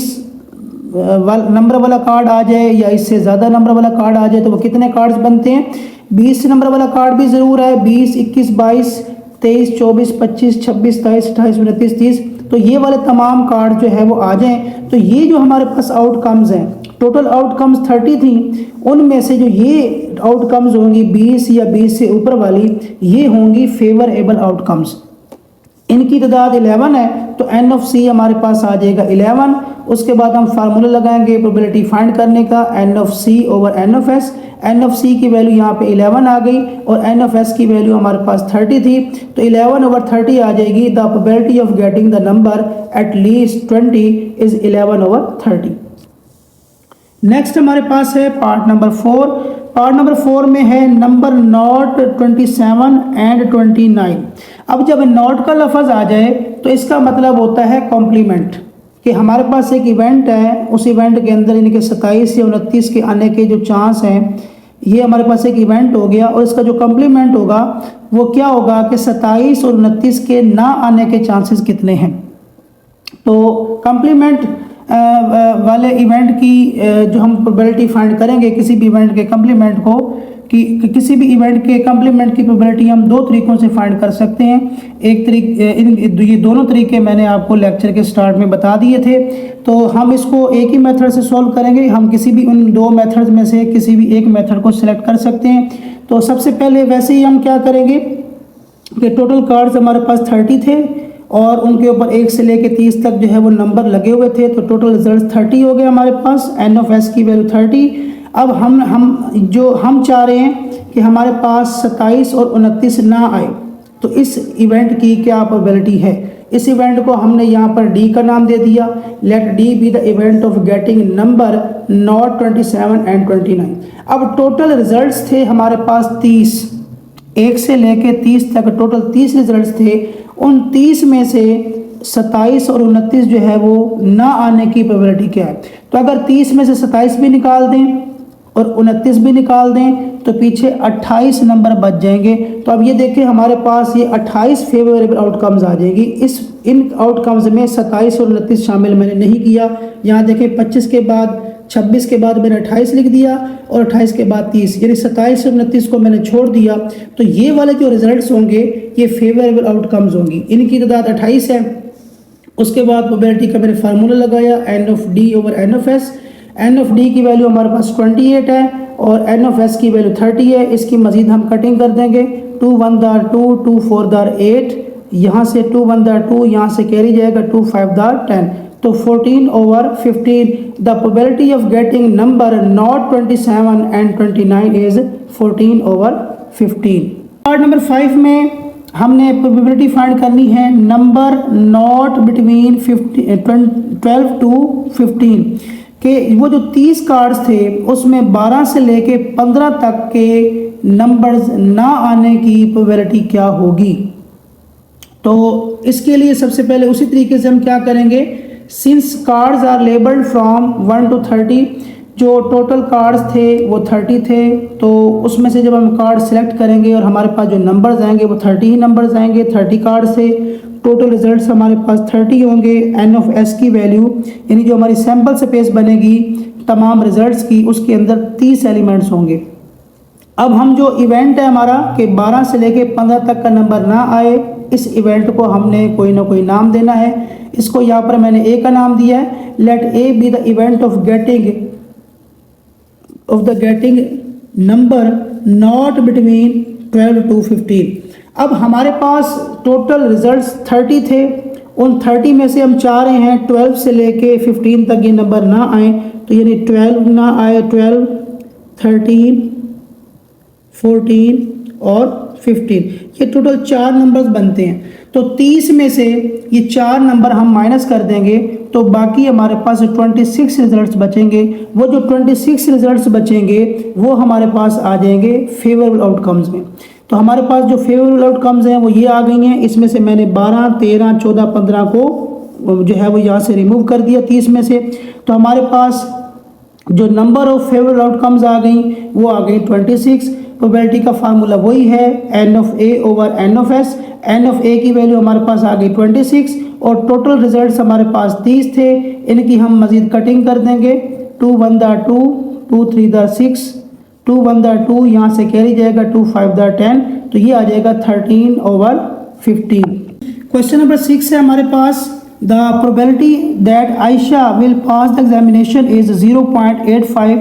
A: नंबर वाला कार्ड आ जाए या इससे ज़्यादा नंबर वाला कार्ड आ जाए तो वो कितने कार्ड्स बनते हैं? 20 नंबर वाला कार्ड भी ज़रूर है, 20, 21, 22, 23, 24, 25, 26, 27, 28, 29, 30, तो ये वाले तमाम कार्ड जो है वो आ जाएं। तो ये जो हमारे पास आउटकम्स हैं, टोटल आउटकम्स 30 थी, उनमें से जो ये आउटकम्स होंगी 20 या 20 से ऊपर वाली, ये होंगी फेवरेबल आउटकम्स। इनकी तादाद 11 है तो एन ऑफ सी हमारे पास आ जाएगा 11। उसके बाद हम फार्मूला लगाएंगे प्रोबेबिलिटी फाइंड करने का, n of C over N of S. N of C की वैल्यू यहाँ पे 11 आ गई और एन ऑफ एस की वैल्यू हमारे पास 30 थी, तो 11 ओवर 30 आ जाएगी। The probability of getting the number at least 20 is 11 over 30। Next हमारे पास है पार्ट नंबर 4। पार्ट नंबर 4 में है नंबर नॉट 27 एंड 29। अब जब नॉट का लफ्ज़ आ जाए तो इसका मतलब होता है कॉम्प्लीमेंट, कि हमारे पास एक इवेंट है, उस इवेंट के अंदर इनके 27 या 29 के आने के जो चांस हैं, ये हमारे पास एक इवेंट हो गया और इसका जो कॉम्प्लीमेंट होगा वो क्या होगा कि 27 और 29 के ना आने के चांसेस कितने हैं। तो कॉम्प्लीमेंट वाले इवेंट की जो हम प्रोबेबिलिटी फाइंड करेंगे किसी भी इवेंट के कॉम्प्लीमेंट को, कि किसी भी इवेंट के कॉम्प्लीमेंट की प्रोबेबिलिटी हम दो तरीकों से फाइंड कर सकते हैं। एक ये दोनों तरीके मैंने आपको लेक्चर के स्टार्ट में बता दिए थे, तो हम इसको एक ही मेथड से सॉल्व करेंगे। हम किसी भी उन दो मेथड्स में से किसी भी एक मेथड को सिलेक्ट कर सकते हैं। तो सबसे पहले वैसे ही हम क्या करेंगे कि टोटल कार्ड्स हमारे पास 30 थे और उनके ऊपर 1 से लेके 30 तक जो है वो नंबर लगे हुए थे, तो टोटल रिजल्ट 30 हो गए हमारे पास, एन ऑफ एस की वैल्यू 30। अब हम चाह रहे हैं कि हमारे पास 27 और 29 ना आए, तो इस इवेंट की क्या प्रोबेबिलिटी है। इस इवेंट को हमने यहाँ पर डी का नाम दे दिया, let D be the event of getting number not 27 and 29। अब टोटल रिजल्ट्स थे हमारे पास 30, 1 से लेके 30 तक टोटल 30 रिजल्ट्स थे। उन 30 में से 27 और 29 जो है वो ना आने की प्रोबेबिलिटी क्या है। तो अगर 30 में से 27 भी निकाल दें और 29 भी निकाल दें तो पीछे 28 नंबर बच जाएंगे। तो अब ये देखें हमारे पास ये 28 फेवरेबल आउटकम्स आ जाएगी। इन आउटकम्स में 27 और 29 शामिल मैंने नहीं किया। यहाँ देखें 25 के बाद 26 के बाद मैंने 28 लिख दिया और 28 के बाद 30, यानी 27 और 29 को मैंने छोड़ दिया। तो ये वाले जो रिजल्ट्स होंगे ये फेवरेबल आउटकम्स होंगी। इनकी तादाद 28 है। उसके बाद प्रोबेबिलिटी का मैंने फार्मूला लगाया, N of D over N of S. N of D की वैल्यू हमारे पास 28 है और एन ऑफ एस की वैल्यू 30 है। इसकी मजीद हम कटिंग कर देंगे, 2 1 दार 2, 2 4 दार 8, यहाँ से 2 1 दार 2, यहाँ से कैरी जाएगा 2 5 दार 10, तो 14 over 15। The probability of getting number not 27 and 29 is 14 over 15। Part number 5 में हमने प्रोबेबिलिटी फाइंड करनी है नंबर नॉट बिटवीन 12 टू 15 के। वो जो 30 कार्ड्स थे उसमें 12 से लेके 15 तक के नंबर्स ना आने की प्रोबेबिलिटी क्या होगी। तो इसके लिए सबसे पहले उसी तरीके से हम क्या करेंगे, since cards are labelled from 1 to 30, जो टोटल कार्ड्स थे वो 30 थे, तो उसमें से जब हम कार्ड सेलेक्ट करेंगे और हमारे पास जो नंबर्स आएंगे वो 30 ही नंबर्स आएंगे। 30 कार्ड से टोटल रिजल्ट्स हमारे पास 30 होंगे। एन ऑफ एस की वैल्यू यानी जो हमारी सैम्पल स्पेस बनेगी तमाम रिजल्ट्स की, उसके अंदर 30 एलिमेंट्स होंगे। अब हम जो इवेंट है हमारा कि 12 से लेके 15 तक का नंबर ना आए, इस इवेंट को हमने कोई ना कोई नाम देना है। इसको यहाँ पर मैंने ए का नाम दिया है, let A be the event of getting number not between 12 to 15। अब हमारे पास टोटल रिजल्ट्स 30 थे, उन 30 में से हम चाह रहे हैं 12 से लेके 15 तक ये नंबर ना आए, तो यानी 12 ना आए, 12, 13, 14 और 15, ये टोटल 4 नंबर्स बनते हैं। तो 30 में से ये 4 नंबर हम माइनस कर देंगे तो बाकी हमारे पास 26 रिजल्ट्स बचेंगे। वो जो 26 रिजल्ट्स बचेंगे वो हमारे पास आ जाएंगे फेवरेबल आउटकम्स में। तो हमारे पास जो फेवरेबल आउटकम्स हैं वो ये आ गई हैं। इसमें से मैंने 12, 13, 14, 15 को जो है वो यहाँ से रिमूव कर दिया 30 में से। तो हमारे पास जो नंबर ऑफ फेवरेबल आउटकम्स आ गई वो आ गई 26। प्रोबेबिलिटी का फार्मूला वही है n of A over N of S. N of a की वैल्यू हमारे पास आ गई 26 और टोटल रिजल्ट्स हमारे पास 30 थे। इनकी हम मज़ीद कटिंग कर देंगे। 2 1 दा 2, 2 3 दा 6, 2 1 दा 2, यहाँ से कैरी जाएगा 2 5 दा 10, तो ये आ जाएगा 13 ओवर 15। क्वेश्चन नंबर 6 है हमारे पास, the probability that Ayesha will pass the examination is 0.85।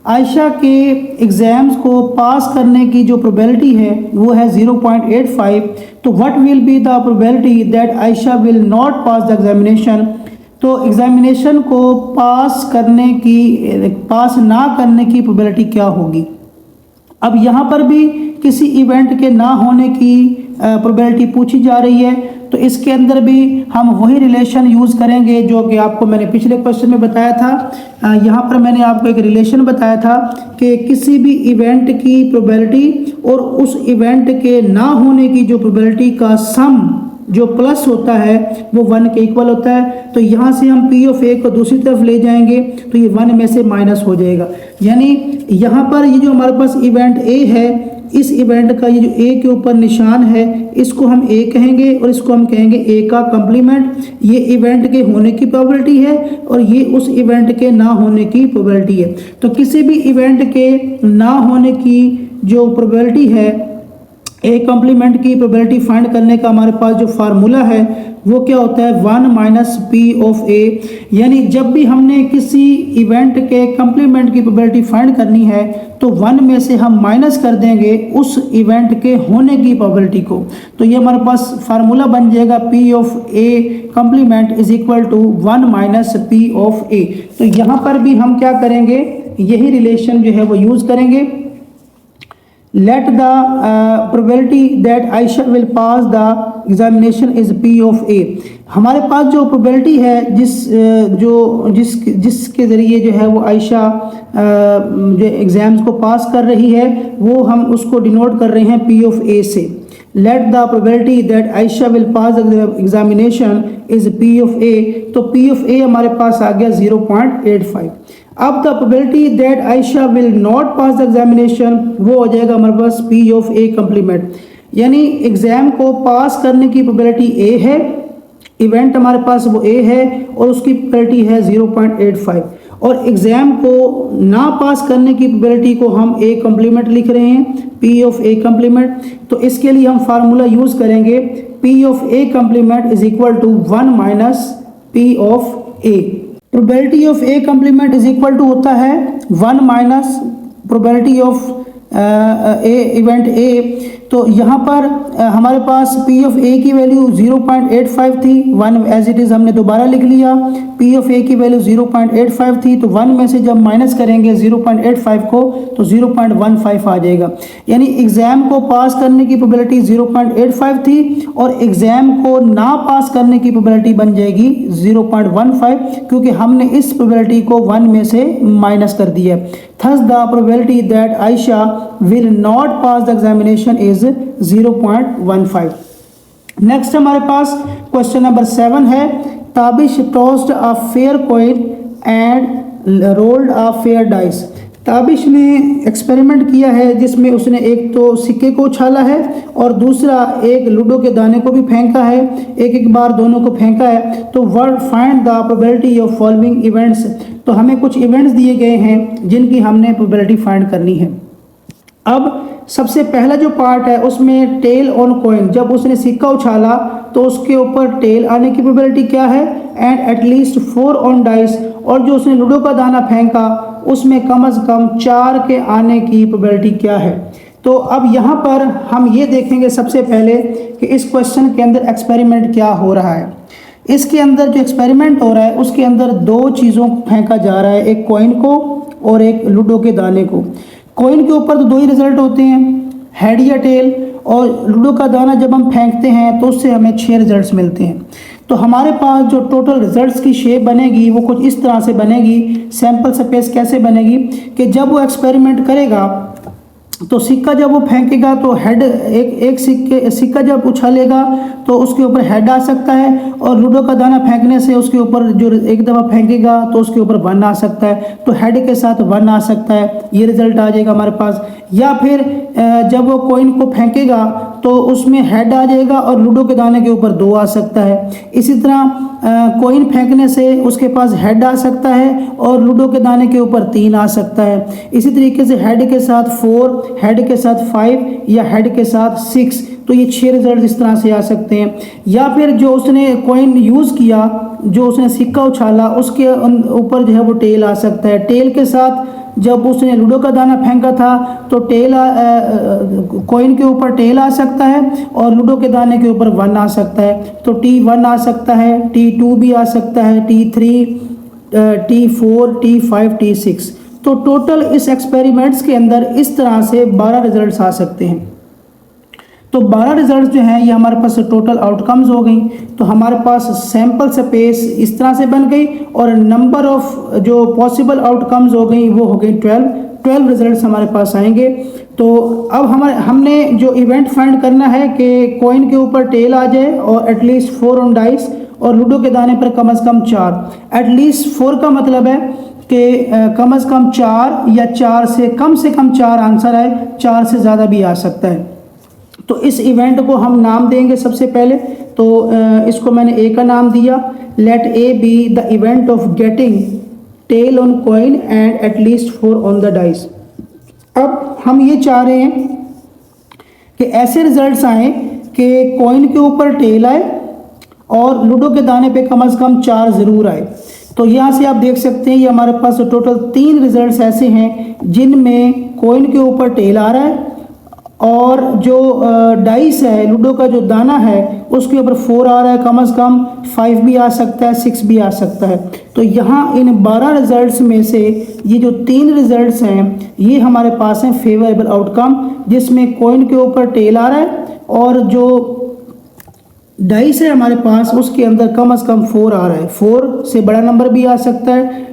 A: Ayesha के एग्ज़ाम्स को पास करने की जो प्रोबेबिलिटी है वो है 0.85। तो what will be the probability that Ayesha will not pass the examination. तो एग्जामिनेशन को पास ना करने की प्रोबेबिलिटी क्या होगी। अब यहाँ पर भी किसी इवेंट के ना होने की प्रोबेबिलिटी पूछी जा रही है, तो इसके अंदर भी हम वही रिलेशन यूज़ करेंगे जो कि आपको मैंने पिछले क्वेश्चन में बताया था। यहाँ पर मैंने आपको एक रिलेशन बताया था कि किसी भी इवेंट की प्रोबेबिलिटी और उस इवेंट के ना होने की जो प्रोबेबिलिटी का सम जो प्लस होता है वो 1 के इक्वल होता है। तो यहाँ से हम P ऑफ A को दूसरी तरफ ले जाएंगे तो ये 1 में से माइनस हो जाएगा। यानी यहाँ पर ये जो हमारे पास इवेंट A है, इस इवेंट का ये जो A के ऊपर निशान है इसको हम A कहेंगे और इसको हम कहेंगे A का कम्प्लीमेंट। ये इवेंट के होने की प्रोबेबिलिटी है और ये उस इवेंट के ना होने की प्रोबेबिलिटी है। तो किसी भी इवेंट के ना होने की जो प्रोबेबिलिटी है, ए कम्प्लीमेंट की प्रोबेबिलिटी फाइंड करने का हमारे पास जो फार्मूला है वो क्या होता है 1 माइनस पी ऑफ ए। यानी जब भी हमने किसी इवेंट के कम्प्लीमेंट की प्रोबेबिलिटी फाइंड करनी है तो 1 में से हम माइनस कर देंगे उस इवेंट के होने की प्रोबेबिलिटी को। तो ये हमारे पास फार्मूला बन जाएगा P of A complement is equal to 1 minus P of A. तो यहाँ पर भी हम क्या करेंगे, यही रिलेशन जो है वो यूज़ करेंगे। Let the probability that Aisha will pass the examination is P of A। हमारे पास जो प्रोबेबिलिटी है जिसके ज़रिए जो है वो आयशा जो एग्ज़ाम्स को पास कर रही है वो हम उसको डिनोट कर रहे हैं P of A से। Let the probability that Aisha will pass the examination is P of A। तो P of A हमारे पास आ गया 0.85। अब the probability that Ayesha will not pass the examination वो हो जाएगा हमारे पास P ऑफ A कम्प्लीमेंट। यानी एग्ज़ाम को पास करने की प्रोबेबिलिटी A है, इवेंट हमारे पास वो A है और उसकी प्रोबेबिलिटी है 0.85 और एग्ज़ाम को ना पास करने की प्रोबेबिलिटी को हम A कम्प्लीमेंट लिख रहे हैं P ऑफ A कम्प्लीमेंट। तो इसके लिए हम फार्मूला यूज़ करेंगे P of A complement is equal to 1 minus P of A। Probability of A complement is equal to होता है 1 माइनस probability of A event A. तो यहाँ पर हमारे पास P ऑफ A की वैल्यू 0.85 थी, 1 एज इट इज़ हमने दोबारा लिख लिया। P ऑफ A की वैल्यू 0.85 थी तो 1 में से जब माइनस करेंगे 0.85 को तो 0.15 आ जाएगा। यानी एग्ज़ाम को पास करने की प्रोबेबिलिटी 0.85 थी और एग्ज़ाम को ना पास करने की प्रोबेबिलिटी बन जाएगी 0.15 क्योंकि हमने इस प्रोबेबिलिटी को 1 में से माइनस कर दिया। Thus the probability that Ayesha will not pass the examination is 0.15। Next हमारे पास क्वेश्चन नंबर 7 है, Tabish tossed a fair coin and rolled a fair dice. Tabish ने एक्सपेरिमेंट किया है जिसमें उसने एक तो सिक्के को उछाला है और दूसरा एक लूडो के दाने को भी फेंका है, एक बार दोनों को फेंका है। तो word find the probability of following events. तो हमें कुछ इवेंट्स दिए गए हैं जिनकी हमने प्रोबेबिलिटी फाइंड करनी है। अब सबसे पहला जो पार्ट है उसमें टेल ऑन कॉइन, जब उसने सिक्का उछाला तो उसके ऊपर टेल आने की प्रोबेबिलिटी क्या है, एंड एटलीस्ट 4 ऑन डाइस, और जो उसने लूडो का दाना फेंका उसमें कम से कम 4 के आने की प्रोबेबिलिटी क्या है। तो अब यहाँ पर हम ये देखेंगे सबसे पहले कि इस क्वेश्चन के अंदर एक्सपेरिमेंट क्या हो रहा है। इसके अंदर जो एक्सपेरिमेंट हो रहा है उसके अंदर 2 चीज़ों को फेंका जा रहा है, एक कॉइन को और एक लूडो के दाने को। कॉइन के ऊपर तो 2 ही रिजल्ट होते हैं, हेड या टेल, और लूडो का दाना जब हम फेंकते हैं तो उससे हमें 6 रिजल्ट्स मिलते हैं। तो हमारे पास जो टोटल रिजल्ट्स की शेप बनेगी वो कुछ इस तरह से बनेगी। सैंपल स्पेस कैसे बनेगी कि जब वो एक्सपेरिमेंट करेगा तो सिक्का जब वो फेंकेगा तो हेड एक सिक्का जब उछालेगा तो उसके ऊपर हेड आ सकता है, और लूडो का दाना फेंकने से उसके ऊपर जो एक दफ़ा फेंकेगा तो उसके ऊपर 1 आ सकता है, तो हेड के साथ 1 आ सकता है, ये रिजल्ट आ जाएगा हमारे पास। या फिर जब वो कॉइन को फेंकेगा तो उसमें हेड आ जाएगा और लूडो के दाने के ऊपर 2 आ सकता है। इसी तरह कॉइन फेंकने से उसके पास हेड आ सकता है और लूडो के दाने के ऊपर 3 आ सकता है। इसी तरीके से हेड के साथ 4, हेड के साथ 5 या हेड के साथ 6, तो ये 6 रिजल्ट इस तरह से आ सकते हैं। या फिर जो उसने कॉइन यूज़ किया, जो उसने सिक्का उछाला, उसके ऊपर जो है वो टेल आ सकता है। टेल के साथ जब उसने लूडो का दाना फेंका था तो टेल कॉइन के ऊपर टेल आ सकता है और लूडो के दाने के ऊपर 1 आ सकता है, तो T1 आ सकता है, T2 भी आ सकता है, T3, T4, T5, T6। तो टोटल इस एक्सपेरिमेंट्स के अंदर इस तरह से 12 रिजल्ट्स आ सकते हैं। तो 12 रिजल्ट जो हैं ये हमारे पास टोटल आउटकम्स हो गई। तो हमारे पास सैंपल स्पेस इस तरह से बन गई और नंबर ऑफ जो पॉसिबल आउटकम्स हो गई वो हो गई 12 रिजल्ट्स हमारे पास आएंगे। तो अब हमने जो इवेंट फाइंड करना है कि कॉइन के ऊपर टेल आ जाए और एटलीस्ट 4 ऑन डाइस और लूडो के दाने पर कम से कम 4। एटलीस्ट 4 का मतलब है कि कम से कम 4 या 4 से कम 4 आंसर है, 4 से ज़्यादा भी आ सकता है। तो इस इवेंट को हम नाम देंगे सबसे पहले, तो इसको मैंने ए का नाम दिया। Let A be the event of getting tail on coin and at least 4 on the dice. अब हम ये चाह रहे हैं कि ऐसे रिजल्ट्स आए कि कॉइन के ऊपर टेल आए और लूडो के दाने पे कम से कम 4 ज़रूर आए। तो यहाँ से आप देख सकते हैं ये हमारे पास टोटल 3 रिजल्ट्स ऐसे हैं जिनमें कॉइन के ऊपर टेल आ रहा है और जो डाइस है, लूडो का जो दाना है, उसके ऊपर 4 आ रहा है, कम से कम 5 भी आ सकता है, 6 भी आ सकता है। तो यहाँ इन 12 रिजल्ट्स में से ये जो 3 रिजल्ट्स हैं ये हमारे पास हैं फेवरेबल आउटकम, जिसमें कॉइन के ऊपर टेल आ रहा है और जो डाइस है हमारे पास उसके अंदर कम से कम 4 आ रहा है। 4 से बड़ा नंबर भी आ सकता है,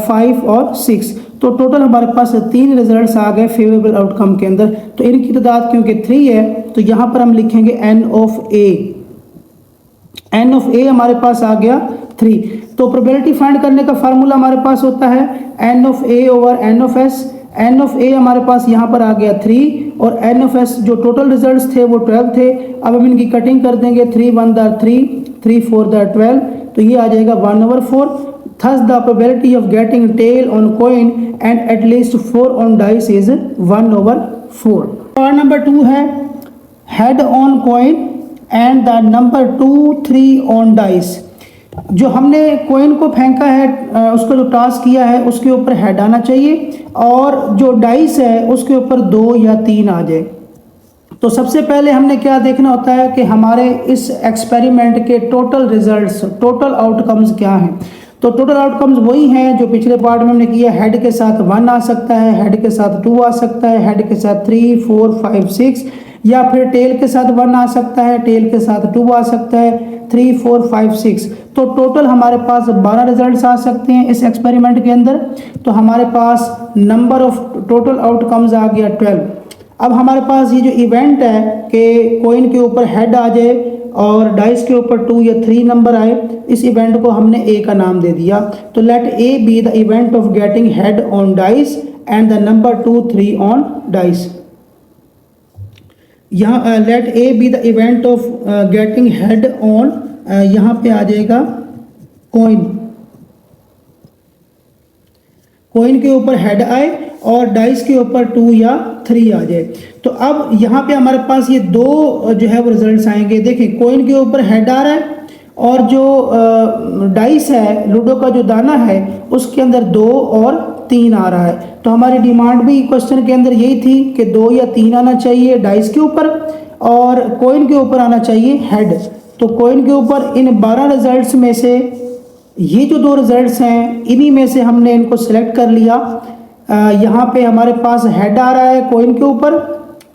A: 5 और 6। तो टोटल हमारे पास 3 रिजल्ट्स आ गए फेवरेबल आउटकम के अंदर। तो इनकी तादाद क्योंकि 3 है तो यहाँ पर हम लिखेंगे n of a। n of a हमारे पास आ गया 3। तो प्रोबेबिलिटी फाइंड करने का फार्मूला हमारे पास होता है n of a over n of s। n of a हमारे पास यहाँ पर आ गया 3 और n ऑफ s जो टोटल रिजल्ट्स थे वो 12 थे। अब हम इनकी कटिंग कर देंगे, 3 1 दा 3, 3 4 दा 12, तो ये आ जाएगा 1/4। Thus the probability of getting tail on coin and at least 4 on dice is 1/4। और नंबर 2 है head on coin and the number 2 3 on dice। जो हमने कॉइन को फेंका है, उसका जो टास्क किया है उसके ऊपर हेड आना चाहिए और जो डाइस है उसके ऊपर 2 या 3 आ जाए। तो सबसे पहले हमने क्या देखना होता है कि हमारे इस एक्सपेरिमेंट के टोटल रिजल्ट्स, टोटल आउटकम्स क्या हैं। तो टोटल आउटकम्स वही हैं जो पिछले पार्ट में हमने किया। हेड के साथ 1 आ सकता है, हेड के साथ 2 आ सकता है, हेड के साथ 3 4 5 6, या फिर टेल के साथ 1 आ सकता है, टेल के साथ 2 आ सकता है, 3 4 5 6। तो टोटल हमारे पास 12 रिजल्ट्स आ सकते हैं इस एक्सपेरिमेंट के अंदर। तो हमारे पास नंबर ऑफ टोटल आउटकम्स आ गया 12। अब हमारे पास ये जो इवेंट है कि कॉइन के ऊपर हेड आ जाए और डाइस के ऊपर 2 या 3 नंबर आए, इस इवेंट को हमने ए का नाम दे दिया। तो let A be the event of getting head on dice and the number 2 3 on dice. यहाँ let A be the event of getting head on, यहाँ पे आ जाएगा कॉइन, कॉइन के ऊपर हेड आए और डाइस के ऊपर 2 या 3 आ जाए। तो अब यहाँ पे हमारे पास ये 2 जो है वो रिजल्ट्स आएंगे। देखिए कॉइन के ऊपर हेड आ रहा है और जो डाइस है, लूडो का जो दाना है, उसके अंदर 2 और 3 आ रहा है। तो हमारी डिमांड भी क्वेश्चन के अंदर यही थी कि 2 या 3 आना चाहिए डाइस के ऊपर और कॉइन के ऊपर आना चाहिए हेड। तो कॉइन के ऊपर इन 12 रिजल्ट्स में से ये जो 2 रिजल्ट्स हैं इन्हीं में से हमने इनको सिलेक्ट कर लिया। यहाँ पे हमारे पास हेड आ रहा है कॉइन के ऊपर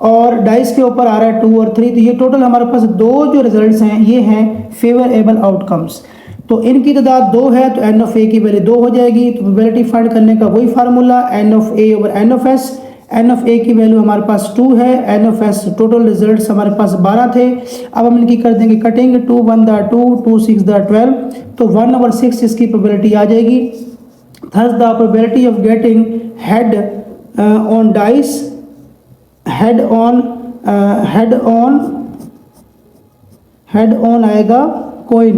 A: और डाइस के ऊपर आ रहा है 2 और 3। तो ये टोटल हमारे पास 2 जो रिजल्ट्स हैं ये हैं फेवरेबल आउटकम्स। तो इनकी तादाद 2 है तो n ऑफ a की वैल्यू 2 हो जाएगी। तो प्रोबेबिलिटी फाइंड करने का वही formula n of a over n of s। N of a की वैल्यू हमारे पास 2 है, n of S total results हमारे पास 12 थे। अब हम इनकी कर देंगे कटिंग, 2 1 द 2, 2 6 द 12, तो 1/6 इसकी प्रोबेबिलिटी आ जाएगी। Thus the probability of getting head on dice, head on आएगा coin,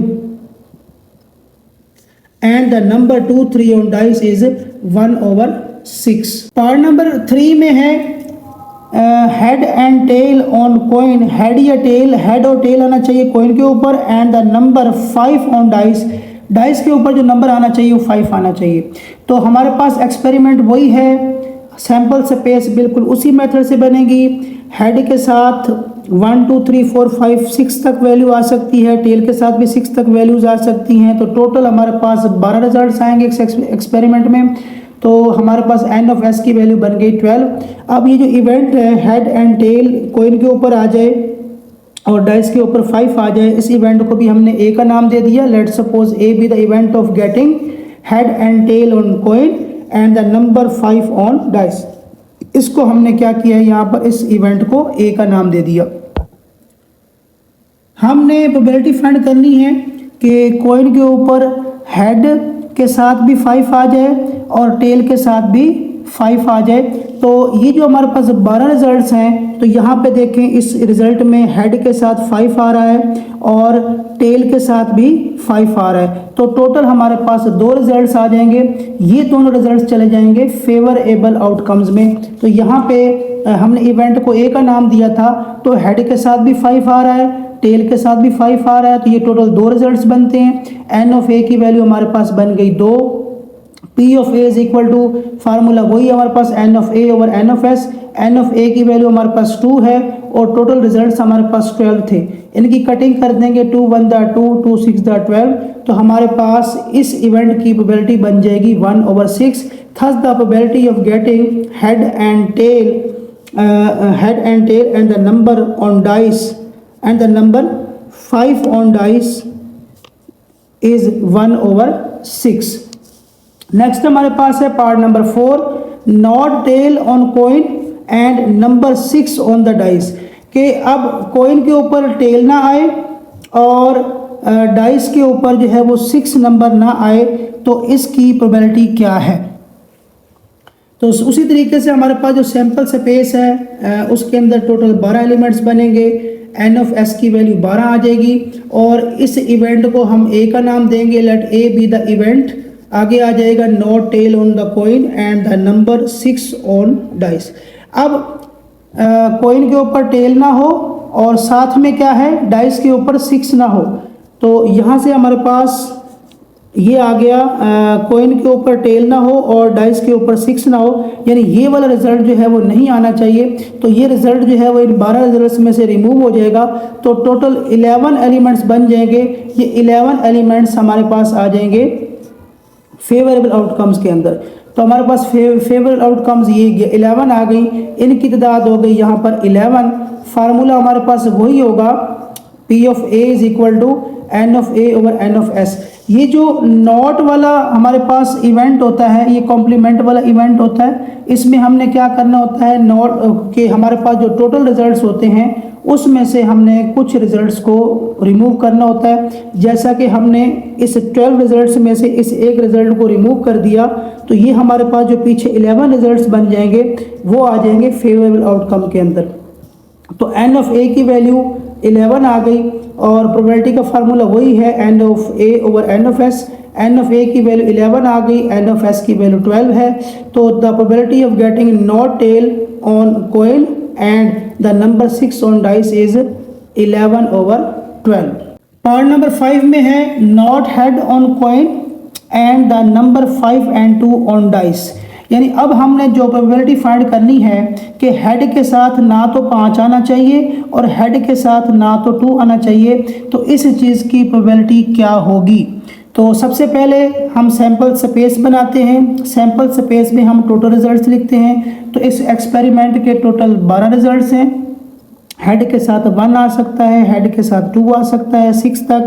A: and the number 2 3 on dice is 1/6। Part number 3 में है head and tail on coin, head या टेल, हेड और टेल आना चाहिए कोइन के ऊपर, and the number 5 on dice, dice के ऊपर जो नंबर आना चाहिए वो 5 आना चाहिए। तो हमारे पास एक्सपेरिमेंट वही है, सैंपल स्पेस बिल्कुल उसी मेथड से बनेगी। हेड के साथ 1 2 3 4 5 6 तक वैल्यू आ सकती है, टेल के साथ भी 6 तक वैल्यूज आ सकती हैं। तो टोटल हमारे पास 12 रिजल्ट्स आएंगे एक्सपेरिमेंट में। तो हमारे पास एन ऑफ एस की वैल्यू बन गई 12। अब ये जो इवेंट है हेड एंड टेल कोइन के ऊपर आ जाए और डाइस के ऊपर 5 आ जाए, इस इवेंट को भी हमने ए का नाम दे दिया। Let suppose A be the event of getting head and tail on coin and the number 5 on dice. इसको हमने क्या किया है, यहाँ पर इस इवेंट को ए का नाम दे दिया। हमने प्रोबेबिलिटी फाइंड करनी है कि कोइन के ऊपर हेड के साथ भी 5 आ जाए और टेल के साथ भी 5 आ जाए। तो ये जो हमारे पास 12 रिजल्ट्स हैं, तो यहाँ पे देखें इस रिजल्ट में हेड के साथ 5 आ रहा है और टेल के साथ भी 5 आ रहा है। तो टोटल हमारे पास 2 रिजल्ट्स आ जाएंगे। ये दोनों रिजल्ट्स चले जाएंगे फेवरेबल आउटकम्स में। तो यहाँ पे हमने इवेंट को ए का नाम दिया था, तो हेड के साथ भी 5 आ रहा है, टेल के साथ भी 5 आ रहा है, तो ये टोटल 2 रिजल्ट्स बनते हैं। एन ऑफ ए की वैल्यू हमारे पास बन गई 2, P of A is equal to formula वही हमारे पास n of A over N of S. N of a की वैल्यू हमारे पास 2 है और टोटल रिजल्ट्स हमारे पास 12 थे। इनकी कटिंग कर देंगे, 2 1 द 2, 2 6 द 12, तो हमारे पास इस इवेंट की प्रोबेबिलिटी बन जाएगी 1/6। Thus the probability of getting head and tail and the number on dice and the number 5 on dice is 1/6। Next हमारे पास है part number 4, not tail on coin and number 6 on the dice. कि अब कोइन के ऊपर टेल ना आए और डाइस के ऊपर जो है वो 6 नंबर ना आए, तो इसकी प्रोबेबिलिटी क्या है। तो उसी तरीके से हमारे पास जो सैंपल स्पेस है उसके अंदर टोटल 12 एलिमेंट्स बनेंगे। एन ऑफ एस की वैल्यू 12 आ जाएगी और इस इवेंट को हम ए का नाम देंगे, let A be the event. आगे आ जाएगा not tail on the coin and the number 6 on dice. अब कोइन के ऊपर टेल ना हो और साथ में क्या है, डाइस के ऊपर 6 ना हो, तो यहाँ से हमारे पास ये आ गया कोइन के ऊपर टेल ना हो और डाइस के ऊपर 6 ना हो, यानी ये वाला रिजल्ट जो है वो नहीं आना चाहिए। तो ये रिजल्ट जो है वो इन 12 रिजल्ट्स में से रिमूव हो जाएगा। तो टोटल 11 एलिमेंट्स बन जाएंगे। ये 11 एलिमेंट्स हमारे पास आ जाएंगे फेवरेबल आउटकम्स के अंदर। तो हमारे पास फेवरेबल आउटकम्स ये 11 आ गई, इनकी तादाद हो गई यहाँ पर 11। फार्मूला हमारे पास वही होगा, P of A is equal to N of A over N of S. ये जो नॉट वाला हमारे पास इवेंट होता है, ये कॉम्प्लीमेंट वाला इवेंट होता है। इसमें हमने क्या करना होता है, नॉट के हमारे पास जो टोटल रिजल्ट्स होते हैं उसमें से हमने कुछ रिजल्ट्स को रिमूव करना होता है। जैसा कि हमने इस 12 रिजल्ट्स में से इस एक रिजल्ट को रिमूव कर दिया, तो ये हमारे पास जो पीछे 11 रिजल्ट्स बन जाएंगे वो आ जाएंगे फेवरेबल आउटकम के अंदर। तो एन ऑफ ए की वैल्यू 11 आ गई और प्रोबेबिलिटी का फार्मूला वही है n of A over N of S. N of a की वैल्यू 11 आ गई, एन ऑफ एस की वैल्यू 12 है। तो the probability of getting not tail on coin and the number 6 on dice is 11/12। Part number 5 में है not head on coin and the number 5 and 2 on dice. यानी अब हमने जो प्रोबेबिलिटी फाइंड करनी है कि हेड के साथ ना तो 5 आना चाहिए और हेड के साथ ना तो 2 आना चाहिए, तो इस चीज़ की प्रोबेबिलिटी क्या होगी। तो सबसे पहले हम सैंपल स्पेस बनाते हैं। सैंपल स्पेस में हम टोटल रिजल्ट्स लिखते हैं। तो इस एक्सपेरिमेंट के टोटल 12 रिजल्ट्स हैं। हेड के साथ 1 आ सकता है, हेड के साथ 2 आ सकता है 6 तक,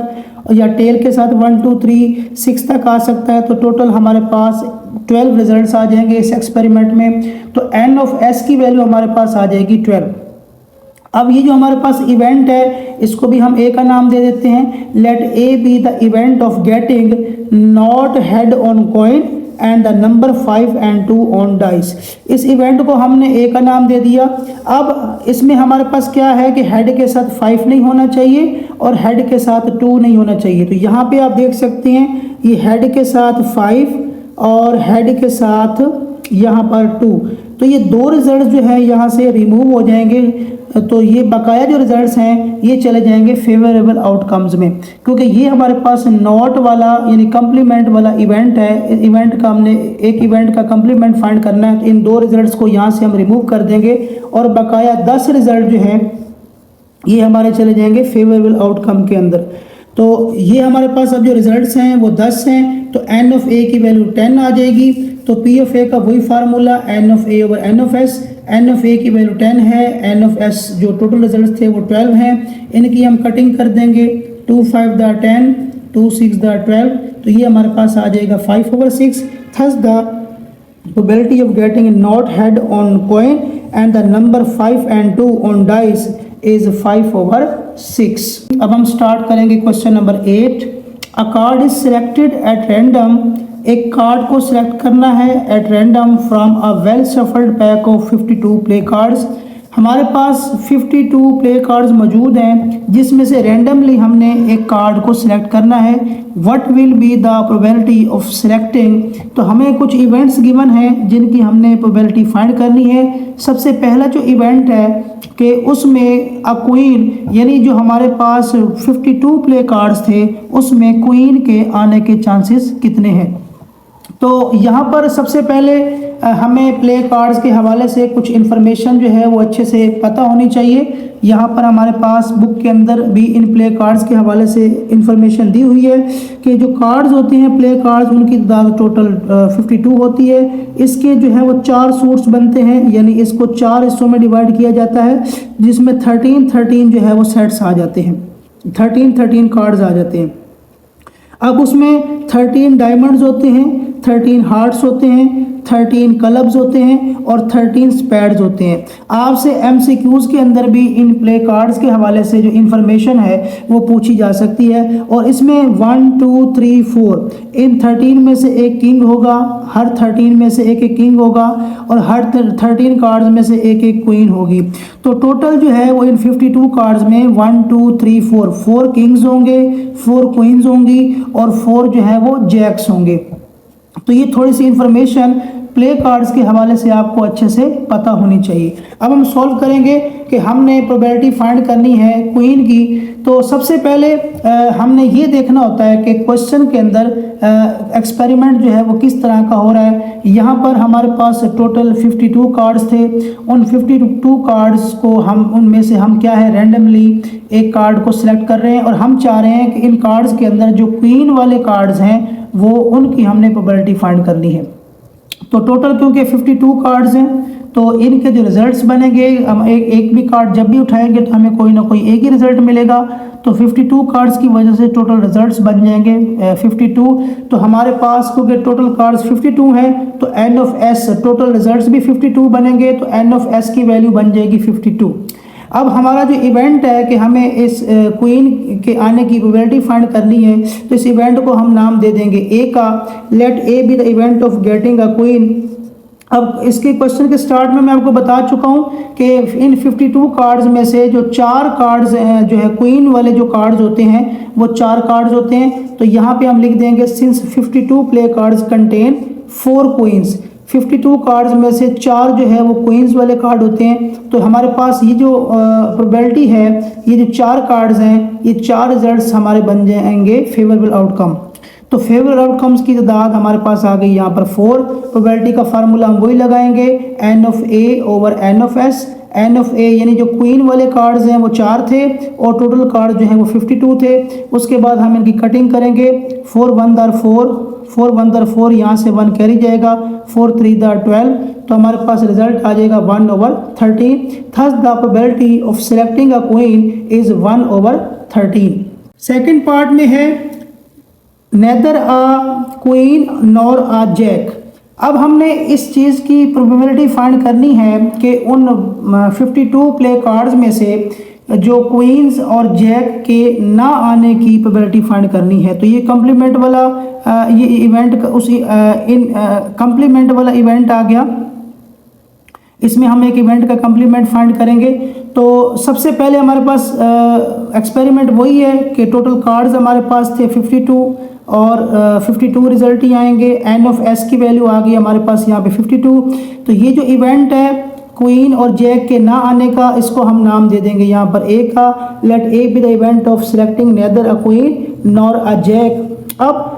A: या टेल के साथ 1 2 3 6 तक आ सकता है। तो टोटल हमारे पास 12 रिजल्ट्स आ जाएंगे इस एक्सपेरिमेंट में। तो एन ऑफ एस की वैल्यू हमारे पास आ जाएगी 12। अब ये जो हमारे पास इवेंट है इसको भी हम ए का नाम दे देते हैं। Let A be the event of getting not head on coin and the number 5 and 2 on dice. इस इवेंट को हमने ए का नाम दे दिया। अब इसमें हमारे पास क्या है कि हेड के साथ 5 नहीं होना चाहिए और हेड के साथ 2 नहीं होना चाहिए। तो यहाँ पे आप देख सकते हैं ये हेड के साथ 5 और हेड के साथ यहाँ पर 2, तो ये दो रिजल्ट जो है यहाँ से रिमूव हो जाएंगे। तो ये बकाया जो रिजल्ट्स हैं ये चले जाएंगे फेवरेबल आउटकम्स में, क्योंकि ये हमारे पास नॉट वाला यानी कम्प्लीमेंट वाला इवेंट है। इवेंट का हमने एक इवेंट का कम्प्लीमेंट फाइंड करना है, तो इन दो रिजल्ट्स को यहाँ से हम रिमूव कर देंगे और बकाया 10 रिजल्ट जो हैं ये हमारे चले जाएंगे फेवरेबल आउटकम के अंदर। तो ये हमारे पास अब जो रिजल्ट्स हैं वो 10 हैं, तो एन ऑफ ए की वैल्यू 10 आ जाएगी। तो पी ऑफ ए का वही formula n of A over N of S. N of a की वैल्यू 10 है, एन ऑफ एस जो टोटल रिजल्ट्स थे वो 12 हैं। इनकी हम कटिंग कर देंगे, 2 5 द 10, 2 6 द 12, तो ये हमारे पास आ जाएगा 5/6। Thus the probability of getting not head on coin and the number 5 and 2 on dice is 5/6। अब हम स्टार्ट करेंगे question number 8। A card is selected at random. एक कार्ड को सिलेक्ट करना है eight random from a well shuffled pack of 52 play cards. हमारे पास 52 प्ले कार्ड्स मौजूद हैं जिसमें से रैंडमली हमने एक कार्ड को सिलेक्ट करना है। What will be the probability of selecting. तो हमें कुछ इवेंट्स गिवन हैं जिनकी हमने प्रोबेबिलिटी फाइंड करनी है। सबसे पहला जो इवेंट है कि उसमें अ क्वीन, यानी जो हमारे पास 52 प्ले कार्ड्स थे उसमें क्वीन के आने के चांसेस कितने हैं। तो यहाँ पर सबसे पहले हमें प्ले कार्ड्स के हवाले से कुछ इन्फॉर्मेशन जो है वो अच्छे से पता होनी चाहिए। यहाँ पर हमारे पास बुक के अंदर भी इन प्ले कार्ड्स के हवाले से इन्फॉर्मेशन दी हुई है कि जो कार्ड्स होते हैं प्ले कार्ड्स उनकी तादाद टोटल 52 होती है। इसके जो है वो 4 सूट्स बनते हैं, यानी इसको 4 हिस्सों में डिवाइड किया जाता है जिसमें 13 जो है वो सेट्स आ जाते हैं, 13 कार्ड्स आ जाते हैं। अब उसमें 13 डायमंड्स होते हैं, 13 हार्ट्स होते हैं, 13 क्लब्स होते हैं और 13 स्पैड्स होते हैं। आपसे एमसीक्यूज के अंदर भी इन प्ले कार्ड्स के हवाले से जो इन्फॉर्मेशन है वो पूछी जा सकती है। और इसमें 1 2 3 4 इन 13 में से एक किंग होगा, हर 13 में से एक किंग होगा और हर 13 कार्ड्स में से एक क्वीन होगी। तो टोटल जो है वो इन 52 कार्ड्स में 1 2 3 4 किंग्स होंगे, 4 क्वींस होंगी और 4 जो है वो जैक्स होंगे। तो ये थोड़ी सी इन्फॉर्मेशन प्ले कार्ड्स के हवाले से आपको अच्छे से पता होनी चाहिए। अब हम सॉल्व करेंगे कि हमने प्रोबेबिलिटी फाइंड करनी है क्वीन की। तो सबसे पहले हमने ये देखना होता है कि क्वेश्चन के अंदर एक्सपेरिमेंट जो है वो किस तरह का हो रहा है। यहाँ पर हमारे पास टोटल 52 कार्ड्स थे। उन 52 कार्ड्स को उनमें से हम क्या है रैंडमली एक कार्ड को सिलेक्ट कर रहे हैं और हम चाह रहे हैं कि इन कार्ड्स के अंदर जो क्वीन वाले कार्ड्स हैं वो उनकी हमने प्रोबेबिलिटी फाइंड करनी है। तो टोटल क्योंकि 52 कार्ड्स हैं तो इनके जो रिजल्ट्स बनेंगे, हम एक भी कार्ड जब भी उठाएंगे तो हमें कोई ना कोई एक ही रिजल्ट मिलेगा। तो 52 कार्ड्स की वजह से टोटल रिजल्ट्स बन जाएंगे 52। तो हमारे पास क्योंकि टोटल कार्ड्स 52 हैं तो N of S total results भी 52 बनेंगे, तो एन ऑफ एस की वैल्यू बन जाएगी 52। अब हमारा जो इवेंट है कि हमें इस क्वीन के आने की प्रोबेबिलिटी फाइंड करनी है, तो इस इवेंट को हम नाम दे देंगे ए का। Let A be the event of getting a queen. अब इसके क्वेश्चन के स्टार्ट में मैं आपको बता चुका हूँ कि इन 52 कार्ड्स में से जो 4 कार्ड्स जो है क्वीन वाले जो कार्ड्स होते हैं वो 4 कार्ड्स होते हैं। तो यहाँ पे हम लिख देंगे since 52 play cards contain 4 queens. 52 cards में से 4 जो है वो क्वींस वाले कार्ड होते हैं। तो हमारे पास ये जो प्रोबेबिलिटी है, ये जो 4 कार्ड्स हैं, ये 4 रिजल्ट्स हमारे बन जाएंगे फेवरेबल आउटकम। तो फेवरेबल आउटकम्स की तादाद हमारे पास आ गई यहाँ पर 4। प्रोबेबिलिटी का फार्मूला हम वही लगाएंगे, N of A over N of S. N of a यानी जो क्वीन वाले कार्ड्स हैं वो 4 थे और टोटल कार्ड जो हैं वो 52 थे। उसके बाद हम इनकी कटिंग करेंगे, 4 1 दर 4 यहाँ से 1 कैरी जाएगा, 4 3 दर 12। तो हमारे पास रिजल्ट आ जाएगा 1/13। Thus the probability of selecting a queen is 1/13। Second part में है neither a queen nor a jack. अब हमने इस चीज़ की प्रोबेबिलिटी फाइंड करनी है कि उन 52 प्ले कार्ड्स में से जो क्वींस और जैक के ना आने की प्रोबेबिलिटी फाइंड करनी है। तो ये कम्प्लीमेंट वाला ये इवेंट कम्प्लीमेंट वाला इवेंट आ गया। इसमें हम एक इवेंट का कम्प्लीमेंट फाइंड करेंगे। तो सबसे पहले हमारे पास एक्सपेरिमेंट वही है कि टोटल कार्ड्स हमारे पास थे 52 और 52 रिजल्ट ही आएंगे। एन ऑफ एस की वैल्यू आ गई हमारे पास यहाँ पे 52। तो ये जो इवेंट है क्वीन और जैक के ना आने का, इसको हम नाम दे देंगे यहाँ पर ए का। Let A be the event of selecting neither a queen nor a jack. अब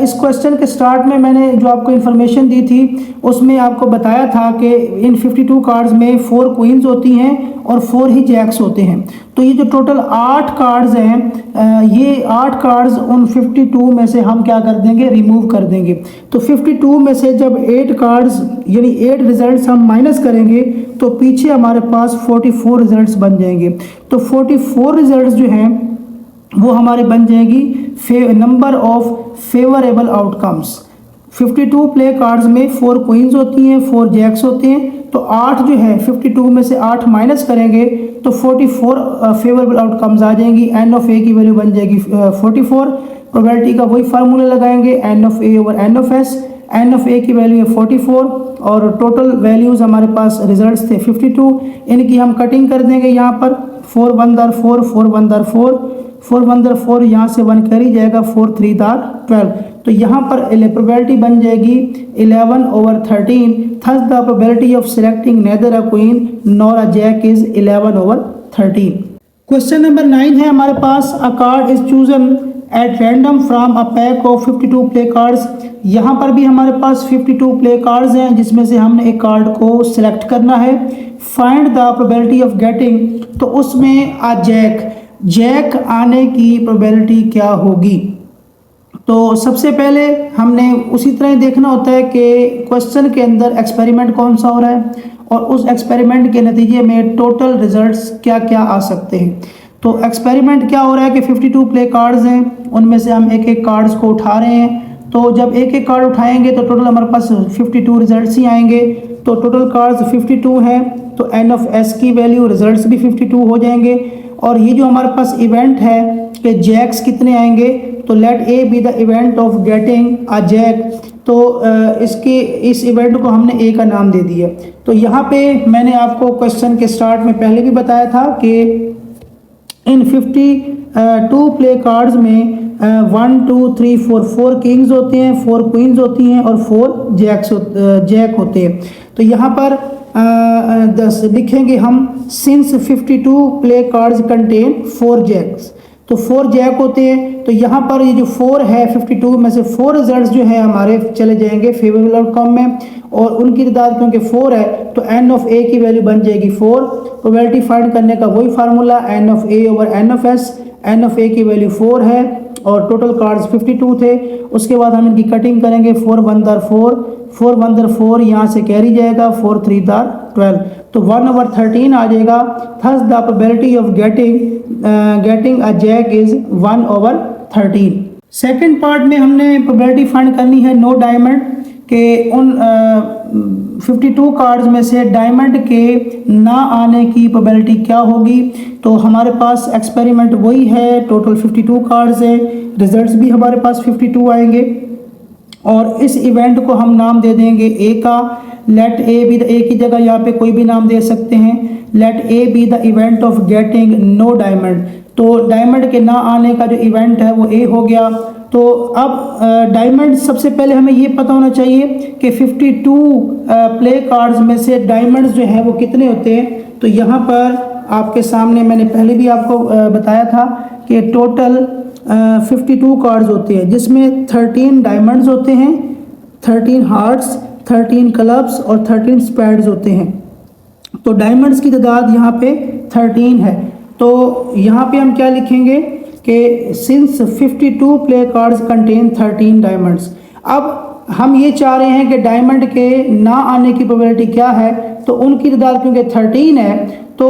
A: इस क्वेश्चन के स्टार्ट में मैंने जो आपको इन्फॉर्मेशन दी थी उसमें आपको बताया था कि इन 52 कार्ड्स में 4 क्वींस होती हैं और 4 ही जैक्स होते हैं। तो ये जो टोटल 8 कार्ड्स हैं, ये 8 कार्ड्स उन 52 में से हम क्या कर देंगे, रिमूव कर देंगे। तो 52 में से जब 8 कार्ड्स यानी 8 रिजल्ट्स हम माइनस करेंगे तो पीछे हमारे पास 44 रिजल्ट्स बन जाएंगे। तो 44 रिजल्ट्स जो हैं वो हमारे बन जाएगी number of favourable outcomes. 52 play cards में 4 क्वींस होती हैं, 4 जैक्स होते हैं। तो 8 जो है 52 में से 8 माइनस करेंगे तो 44 फेवरेबल आउटकम्स आ जाएंगी। एन ऑफ ए की वैल्यू बन जाएगी 44। प्रोबेबिलिटी का वही फार्मूला लगाएंगे, N of A over N of S. N of a की वैल्यू है 44 और टोटल वैल्यूज़ हमारे पास रिजल्ट्स थे 52। इनकी हम कटिंग कर देंगे यहाँ पर 4 1 दर 4, 4 1 दर 4, 4 1 दर 4, यहाँ से 1 कैरी जाएगा, 4 3 दर 12। तो यहाँ पर प्रोबेबिलिटी बन जाएगी 11 over 13। Thus the probability of selecting neither a queen nor a jack is 11 over 13। Question number 9 है हमारे पास। A card is chosen at random from a pack of 52 play cards. यहाँ पर भी हमारे पास 52 प्ले कार्ड्स हैं जिसमें से हमने एक कार्ड को सिलेक्ट करना है। Find the probability of getting, तो उसमें अ जैक आने की प्रोबेबिलिटी क्या होगी। तो सबसे पहले हमने उसी तरह देखना होता है कि क्वेश्चन के अंदर एक्सपेरिमेंट कौन सा हो रहा है और उस एक्सपेरिमेंट के नतीजे में टोटल रिजल्ट्स क्या क्या आ सकते हैं। तो एक्सपेरिमेंट क्या हो रहा है कि 52 प्ले कार्ड्स हैं, उनमें से हम एक एक कार्ड्स को उठा रहे हैं। तो जब एक एक कार्ड उठाएंगे तो टोटल हमारे पास 52 रिजल्ट्स ही आएंगे। तो टोटल कार्ड्स 52 हैं, तो एन ऑफ एस की वैल्यू रिजल्ट्स भी 52 हो जाएंगे। और ये जो हमारे पास इवेंट है कि जैक्स कितने आएंगे, तो let A be the event of getting a jack. तो इस इवेंट को हमने ए का नाम दे दिया। तो यहाँ पे मैंने आपको क्वेश्चन के स्टार्ट में पहले भी बताया था कि इन 52 प्ले कार्ड्स में 1 2 3 4 4 किंग्स होते हैं, 4 क्वींस होती हैं और 4 जैक होते हैं। तो यहाँ पर 10 लिखेंगे हम, since 52 play cards contain 4 jacks, तो 4 जैक होते हैं। तो यहाँ पर ये जो 4 है 52 में से 4 रिजल्ट्स जो है हमारे चले जाएंगे फेवरेबल आउटकम में, और उनकी तादाद क्योंकि 4 है तो एन ऑफ ए की वैल्यू बन जाएगी 4। प्रोबेबिलिटी फाइंड करने का वही formula, n of A over N of S. N of a की वैल्यू 4 है और टोटल कार्ड्स 52 थे। उसके बाद हम इनकी कटिंग करेंगे, 4 1 दर 4, 4 1 दर 4, यहाँ से कैरी जाएगा, 4 3 दर 12, तो 1 ओवर 13 आ जाएगा। Thus the probability of getting a jack is 1 over 13। Second part में हमने प्रोबेबिलिटी फाइंड करनी है नो डायमंड के उन 52 कार्ड्स में से डायमंड के ना आने की प्रोबेबिलिटी क्या होगी। तो हमारे पास एक्सपेरिमेंट वही है, टोटल 52 कार्ड्स हैं, रिजल्ट्स भी हमारे पास 52 आएंगे और इस इवेंट को हम नाम दे देंगे ए का। लेट ए बी द, ए की जगह यहाँ पे कोई भी नाम दे सकते हैं। Let A be the event of getting no diamond, तो डायमंड के ना आने का जो इवेंट है वो ए हो गया। तो अब डायमंड, सबसे पहले हमें ये पता होना चाहिए कि 52 प्ले कार्ड्स में से डायमंड्स जो हैं वो कितने होते हैं। तो यहाँ पर आपके सामने मैंने पहले भी आपको बताया था कि टोटल 52 कार्ड्स होते हैं जिसमें 13 डायमंड्स होते हैं, 13 हार्ट्स, 13 क्लब्स और 13 स्पैड्स होते हैं। तो डायमंड्स की तादाद यहाँ पे 13 है। तो यहाँ पे हम क्या लिखेंगे कि since 52 play cards contain 13 diamonds. अब हम ये चाह रहे हैं कि डायमंड के ना आने की प्रोबेबिलिटी क्या है, तो उनकी तादाद क्योंकि 13 है तो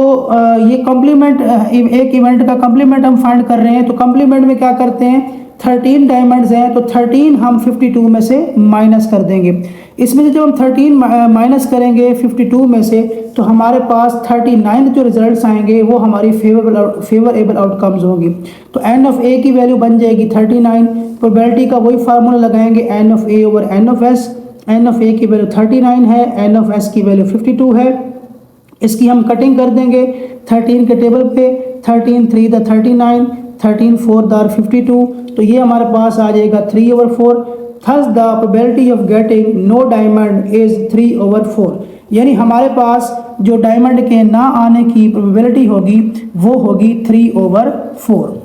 A: ये कॉम्प्लीमेंट, एक इवेंट का कॉम्प्लीमेंट हम फाइंड कर रहे हैं। तो कॉम्प्लीमेंट में क्या करते हैं, 13 डायमंड्स हैं तो 13 हम 52 में से माइनस कर देंगे। इसमें से जब हम 13 माइनस करेंगे 52 में से तो हमारे पास 39 जो रिजल्ट्स आएंगे वो हमारी फेवरेबल आउटकम्स होंगी। तो एन ऑफ ए की वैल्यू बन जाएगी 39। प्रोबेबिलिटी का वही फार्मूला लगाएंगे N of A over N of S. N of a की वैल्यू 39 है, एन ऑफ एस की वैल्यू 52 है। इसकी हम कटिंग कर देंगे 13 के टेबल पे, 13 3 द 39, 13 4 द 52, तो ये हमारे पास आ जाएगा 3/4। Thus the probability of getting no diamond is 3/4, यानी हमारे पास जो डायमंड के ना आने की प्रोबेबिलिटी होगी वो होगी 3/4।